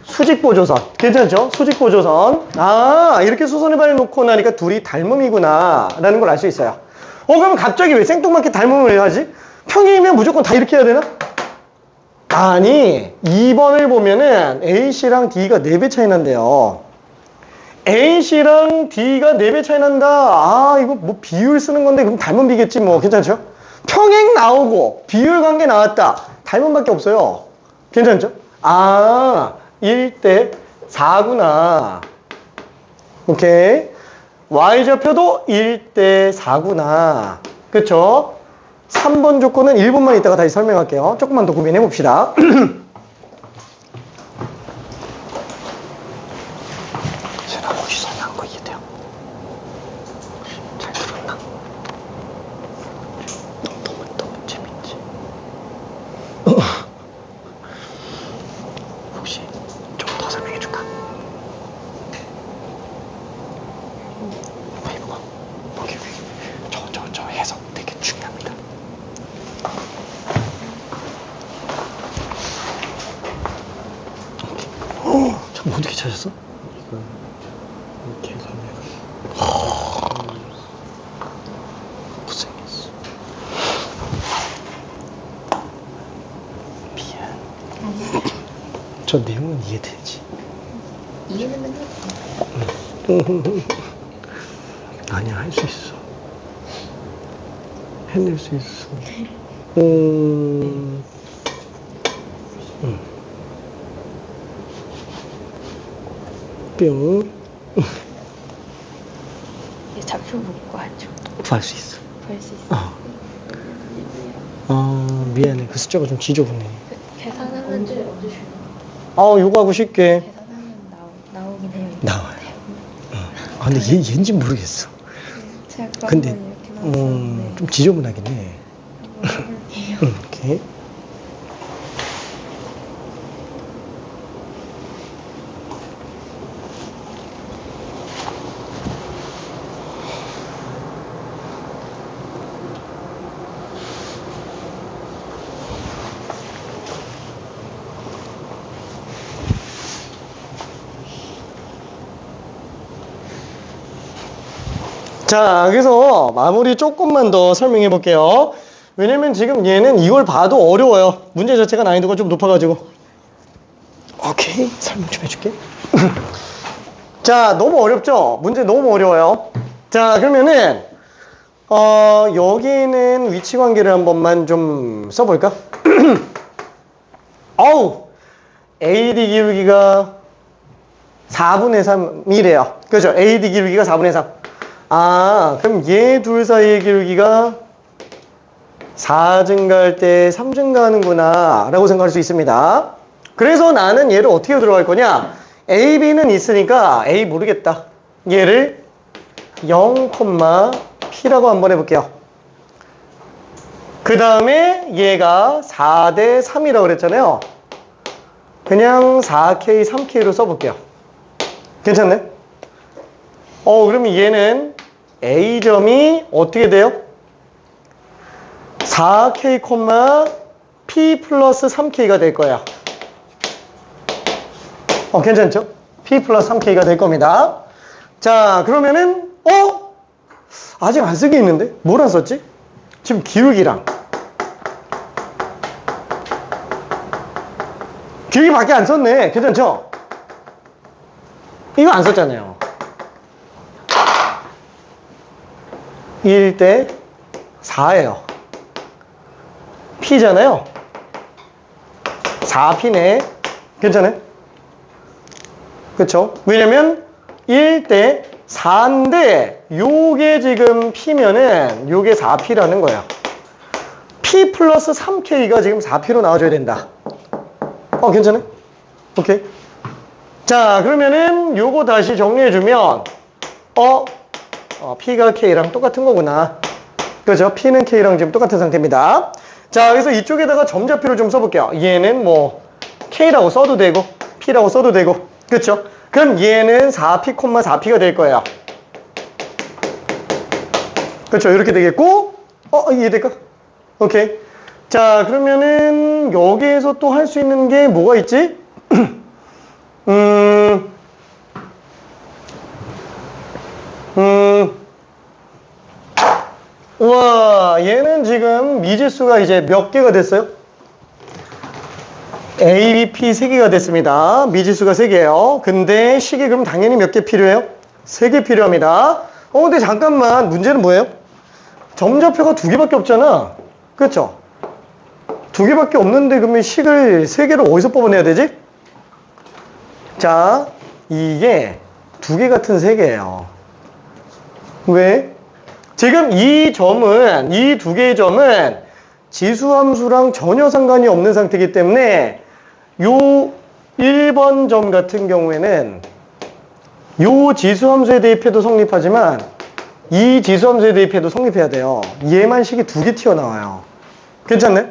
수직보조선. 괜찮죠? 수직보조선. 이렇게 수선의 발을 놓고 나니까 둘이 닮음이구나 라는 걸 알 수 있어요. 그럼 갑자기 왜 생뚱맞게 닮음을 하지? 평행이면 무조건 다 이렇게 해야 되나? 아니, 2번을 보면은 A씨랑 D가 4배 차이 난대요. A씨랑 D가 4배 차이 난다. 이거 뭐 비율 쓰는 건데 그럼 닮음비겠지 뭐. 괜찮죠? 평행 나오고 비율 관계 나왔다. 닮음밖에 없어요. 괜찮죠? 1대 4구나. 오케이. Y좌표도 1대 4구나. 그쵸? 3번 조건은 1분만 이따가 다시 설명할게요. 조금만 더 고민해 봅시다. 제가 혹시 설명한 거 이해돼요? 잘 들었나? 너무 재밌지? 혹시 좀 더 설명해 줄까? 이거 여기 저 해석 되게 중요합니다. 참 어떻게 찾았어? 이거 계산해가지고 고생했어. 미안. 저 내용은 이해되지. 이해는 해. 아니야, 할 수 있어. 해낼 수 있어. 뿅. 좌표 못 구하죠. 구할 수 있어. 구할 수 있어. 미안해. 그 숫자가 좀 지저분해. 계산하면 요거하고 쉽게. 계산하면 나오긴 해요. 나와요. 근데 얘인지 모르겠어. 제가 근데, 이렇게 나왔었는데 좀 지저분하긴 해. 해볼게요. 오케이. 자, 그래서 마무리 조금만 더 설명해 볼게요. 왜냐면 지금 얘는 이걸 봐도 어려워요. 문제 자체가 난이도가 좀 높아가지고. 오케이, 설명 좀 해줄게. 자, 너무 어렵죠? 문제 너무 어려워요. 자, 그러면은 여기는 위치 관계를 한 번만 좀 써볼까? AD 기울기가 4분의 3이래요. 그죠? AD 기울기가 4분의 3. 그럼 얘 둘 사이의 기울기가 4 증가할 때 3 증가하는구나 라고 생각할 수 있습니다. 그래서 나는 얘를 어떻게 들어갈 거냐? A, B는 있으니까 A 모르겠다. 얘를 0,P라고 한번 해볼게요. 그 다음에 얘가 4대 3이라고 그랬잖아요. 그냥 4K, 3K로 써볼게요. 괜찮네? 그러면 얘는 A점이 어떻게 돼요? 4K, P 플러스 3K가 될 거야. 괜찮죠? P 플러스 3K가 될 겁니다. 자, 그러면은, 아직 안 쓴 게 있는데? 뭘 안 썼지? 지금 기울기랑. 기울기밖에 안 썼네. 괜찮죠? 이거 안 썼잖아요. 1대 4예요. P잖아요. 4P네. 괜찮아요? 그쵸? 왜냐면 1대 4인데 요게 지금 P면은 요게 4P라는 거야. P 플러스 3K가 지금 4P로 나와줘야 된다. 괜찮아요? 오케이. 자, 그러면은 요거 다시 정리해주면 P가 K랑 똑같은 거구나. 그죠? P는 K랑 지금 똑같은 상태입니다. 자, 그래서 이쪽에다가 점좌표를 좀 써볼게요. 얘는 뭐 K라고 써도 되고 P라고 써도 되고, 그쵸? 그럼 얘는 4P, 4P가 될 거예요. 그쵸? 이렇게 되겠고, 이해될까? 오케이. 자, 그러면은 여기에서 또 할 수 있는 게 뭐가 있지? 우와, 얘는 지금 미지수가 이제 몇 개가 됐어요? A, B, P 3개가 됐습니다. 미지수가 3개예요. 근데 식이 그럼 당연히 몇 개 필요해요? 3개 필요합니다. 근데 잠깐만, 문제는 뭐예요? 점좌표가 2개밖에 없잖아. 그렇죠? 2개밖에 없는데 그러면 식을 3개를 어디서 뽑아내야 되지? 자, 이게 2개 같은 3개예요. 왜? 지금 이 2개의 점은 지수함수랑 전혀 상관이 없는 상태이기 때문에 요 1번 점 같은 경우에는 요 지수함수에 대입해도 성립하지만 이 지수함수에 대입해도 성립해야 돼요. 얘만 식이 2개 튀어나와요. 괜찮네?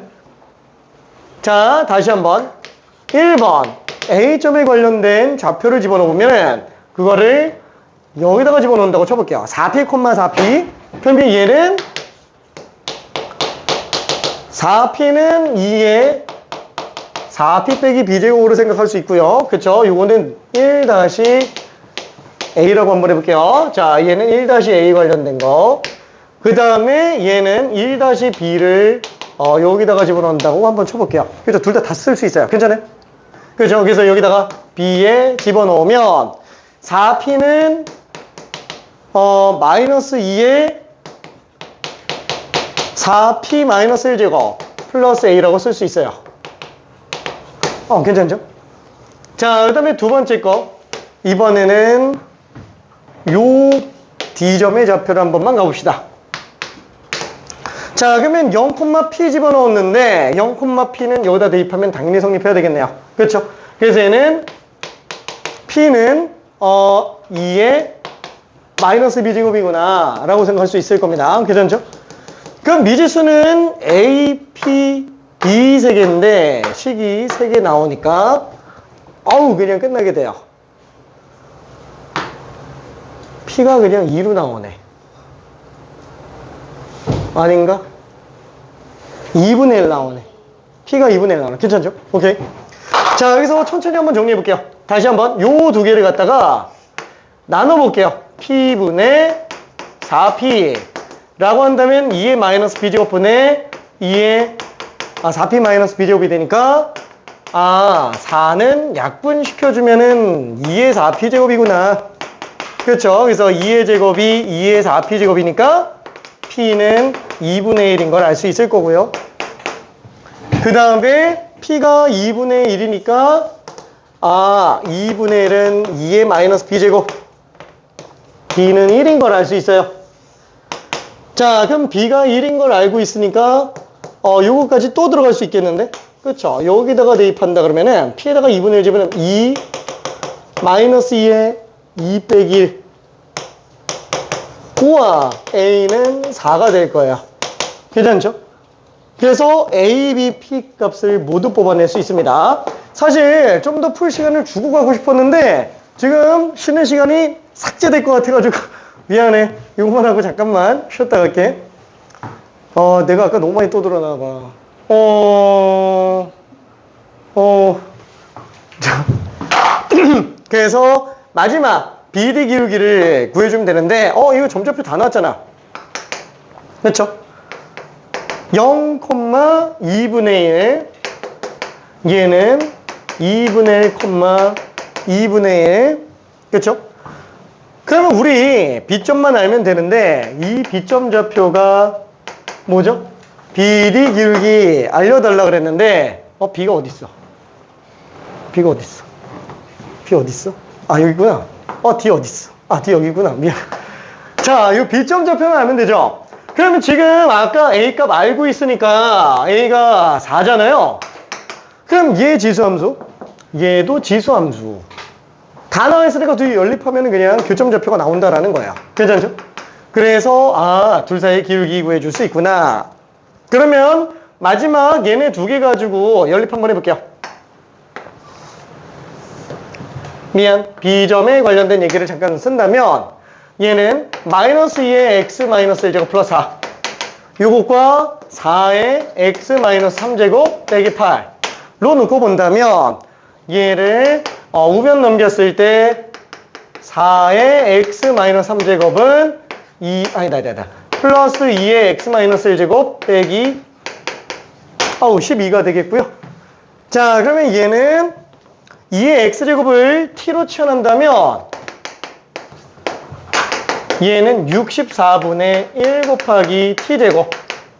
자, 다시 한번 1번 A점에 관련된 좌표를 집어넣으면 그거를 여기다가 집어넣는다고 쳐볼게요. 4P, 4P. 그러면 얘는 4P는 2의 4P 빼기 B제곱으로 생각할 수 있고요. 그쵸? 요거는 1-A라고 한번 해볼게요. 자, 얘는 1-A 관련된 거. 그 다음에 얘는 1-B를 여기다가 집어넣는다고 한번 쳐볼게요. 그죠? 둘 다 쓸 수 있어요. 괜찮아요? 그죠? 그래서 여기다가 B에 집어넣으면 4P는 마이너스 2에 4P 마이너스 1제곱 플러스 A라고 쓸 수 있어요. 괜찮죠? 자, 그 다음에 두 번째 거. 이번에는 요 D점의 좌표를 한 번만 가봅시다. 자, 그러면 0,P 집어넣었는데 0,P는 여기다 대입하면 당연히 성립해야 되겠네요. 그렇죠? 그래서 얘는 P는 2의 마이너스 B제곱이구나 라고 생각할 수 있을 겁니다. 괜찮죠? 그럼 미지수는 A, P, B 3개인데 식이 3개 나오니까 그냥 끝나게 돼요. P가 그냥 2로 나오네. 아닌가? 2분의 1 나오네. P가 2분의 1 나오네. 괜찮죠? 오케이. 자, 여기서 천천히 한번 정리해 볼게요. 다시 한번 요 두 개를 갖다가 나눠 볼게요. P분의 4P 라고 한다면 2의 마이너스 B제곱분의 2의 4P 마이너스 B제곱이 되니까 4는 약분시켜주면은 2의 4P제곱이구나. 그렇죠? 그래서 2의 제곱이 2의 4P제곱이니까 P는 2분의 1인 걸 알 수 있을 거고요. 그 다음에 P가 2분의 1이니까 2분의 1은 2의 마이너스 B제곱, B는 1인 걸 알 수 있어요. 자, 그럼 B가 1인 걸 알고 있으니까 요거까지 또 들어갈 수 있겠는데? 그렇죠? 여기다가 대입한다 그러면은 P에다가 2분의 1 집으면 2 마이너스 2에 2 빼기 1. 우와, A는 4가 될 거예요. 괜찮죠? 그래서 A, B, P 값을 모두 뽑아낼 수 있습니다. 사실 좀 더 풀 시간을 주고 가고 싶었는데 지금 쉬는 시간이 삭제될 것 같아가지고 미안해. 이거만 하고 잠깐만 쉬었다 갈게. 내가 아까 너무 많이 떠들어나 봐. 자. 그래서 마지막 BD 기울기를 구해주면 되는데, 이거 점좌표 다 나왔잖아. 그렇죠? 0,2분의 1. 얘는 2분의 1, 2분의 1. 그렇죠? 그러면 우리 B점만 알면 되는데, 이 B점 좌표가 뭐죠? BD 기울기 알려달라 그랬는데, B가 어딨어? B가 어딨어? B 어딨어? 아, 여기구나. D 어딨어? D 여기구나. 미안. 자, 이 B점 좌표만 알면 되죠? 그러면 지금 아까 A 값 알고 있으니까 A가 4잖아요? 그럼 얘 지수함수? 얘도 지수함수. 다 나와있으니까 둘이 연립하면 그냥 교점 좌표가 나온다라는 거예요. 괜찮죠? 그래서 둘 사이의 기울기 구해줄 수 있구나. 그러면 마지막 얘네 두 개 가지고 연립 한번 해볼게요. 미안, B점에 관련된 얘기를 잠깐 쓴다면 얘는 마이너스 2의 x 마이너스 1제곱 플러스 4 요것과 4의 x 마이너스 3제곱 빼기 8로 놓고 본다면 얘를 우변 넘겼을 때 4의 x 마이너스 3제곱은 플러스 2의 x 마이너스 1제곱 빼기 12가 되겠고요. 자, 그러면 얘는 2의 x제곱을 t로 치환한다면 얘는 64분의 1 곱하기 t제곱.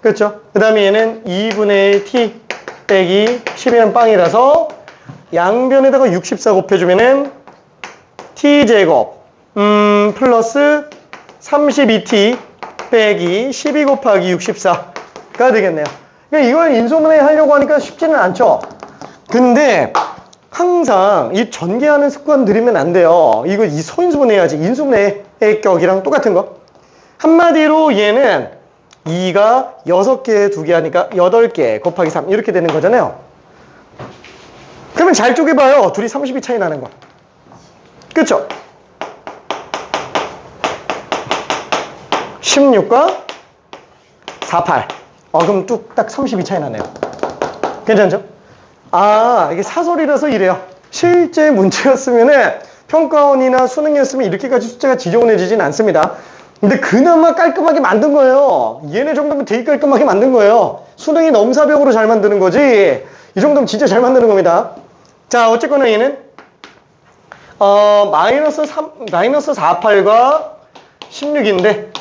그렇죠? 그 다음에 얘는 2분의 1 t 빼기 10이면 빵이라서 양변에다가 64 곱해주면은 t제곱 플러스 32t 빼기 12 곱하기 64가 되겠네요. 그러니까 이걸 인수분해 하려고 하니까 쉽지는 않죠. 근데 항상 이 전개하는 습관 들이면 안 돼요. 이거 이 소인수분해 해야지. 인수분해의 격이랑 똑같은 거. 한마디로 얘는 2가 6개 2개 하니까 8개 곱하기 3 이렇게 되는 거잖아요. 그러면 잘 쪼개봐요. 둘이 32 차이 나는 거. 그쵸? 16과 48. 그럼 뚝딱 32 차이 나네요. 괜찮죠? 이게 사설이라서 이래요. 실제 문제였으면은 평가원이나 수능이었으면 이렇게까지 숫자가 지저분해지진 않습니다. 근데 그나마 깔끔하게 만든 거예요. 얘네 정도면 되게 깔끔하게 만든 거예요. 수능이 넘사벽으로 잘 만드는 거지. 이 정도면 진짜 잘 만드는 겁니다. 자, 어쨌거나 얘는 마이너스 48과 16인데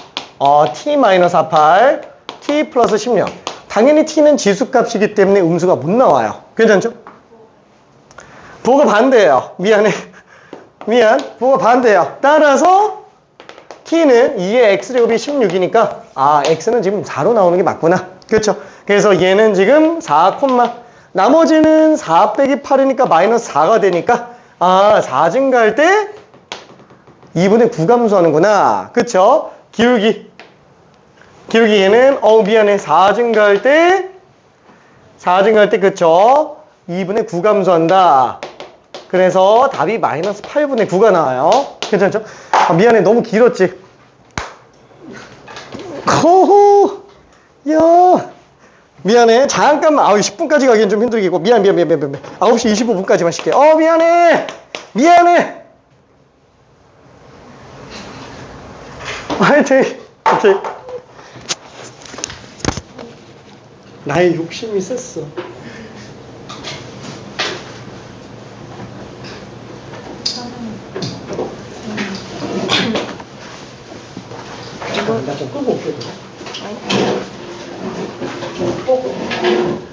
t 마이너스 48, t 플러스 16. 당연히 t는 지수값이기 때문에 음수가 못 나와요. 괜찮죠? 부호가 반대예요. 미안해. 미안. 부호가 반대예요. 따라서 t는 2의 x제곱이 16이니까 x는 지금 4로 나오는 게 맞구나. 그렇죠? 그래서 얘는 지금 4, 나머지는 4 빼기 8이니까 마이너스 4가 되니까 4 증가할 때 2분의 9 감소하는구나. 그쵸? 기울기 얘는 미안해. 4 증가할 때 그쵸? 2분의 9 감소한다. 그래서 답이 마이너스 8분의 9가 나와요. 괜찮죠? 미안해. 너무 길었지? 호호! 야! 미안해. 잠깐만. 10분까지 가기엔 좀 힘들겠고. 미안. 9시 25분까지만 쉴게. 미안해. 화이팅. 오케이. 나의 욕심이 셌어. 잠깐, 나 좀 끄고 올게. 좀 끄고.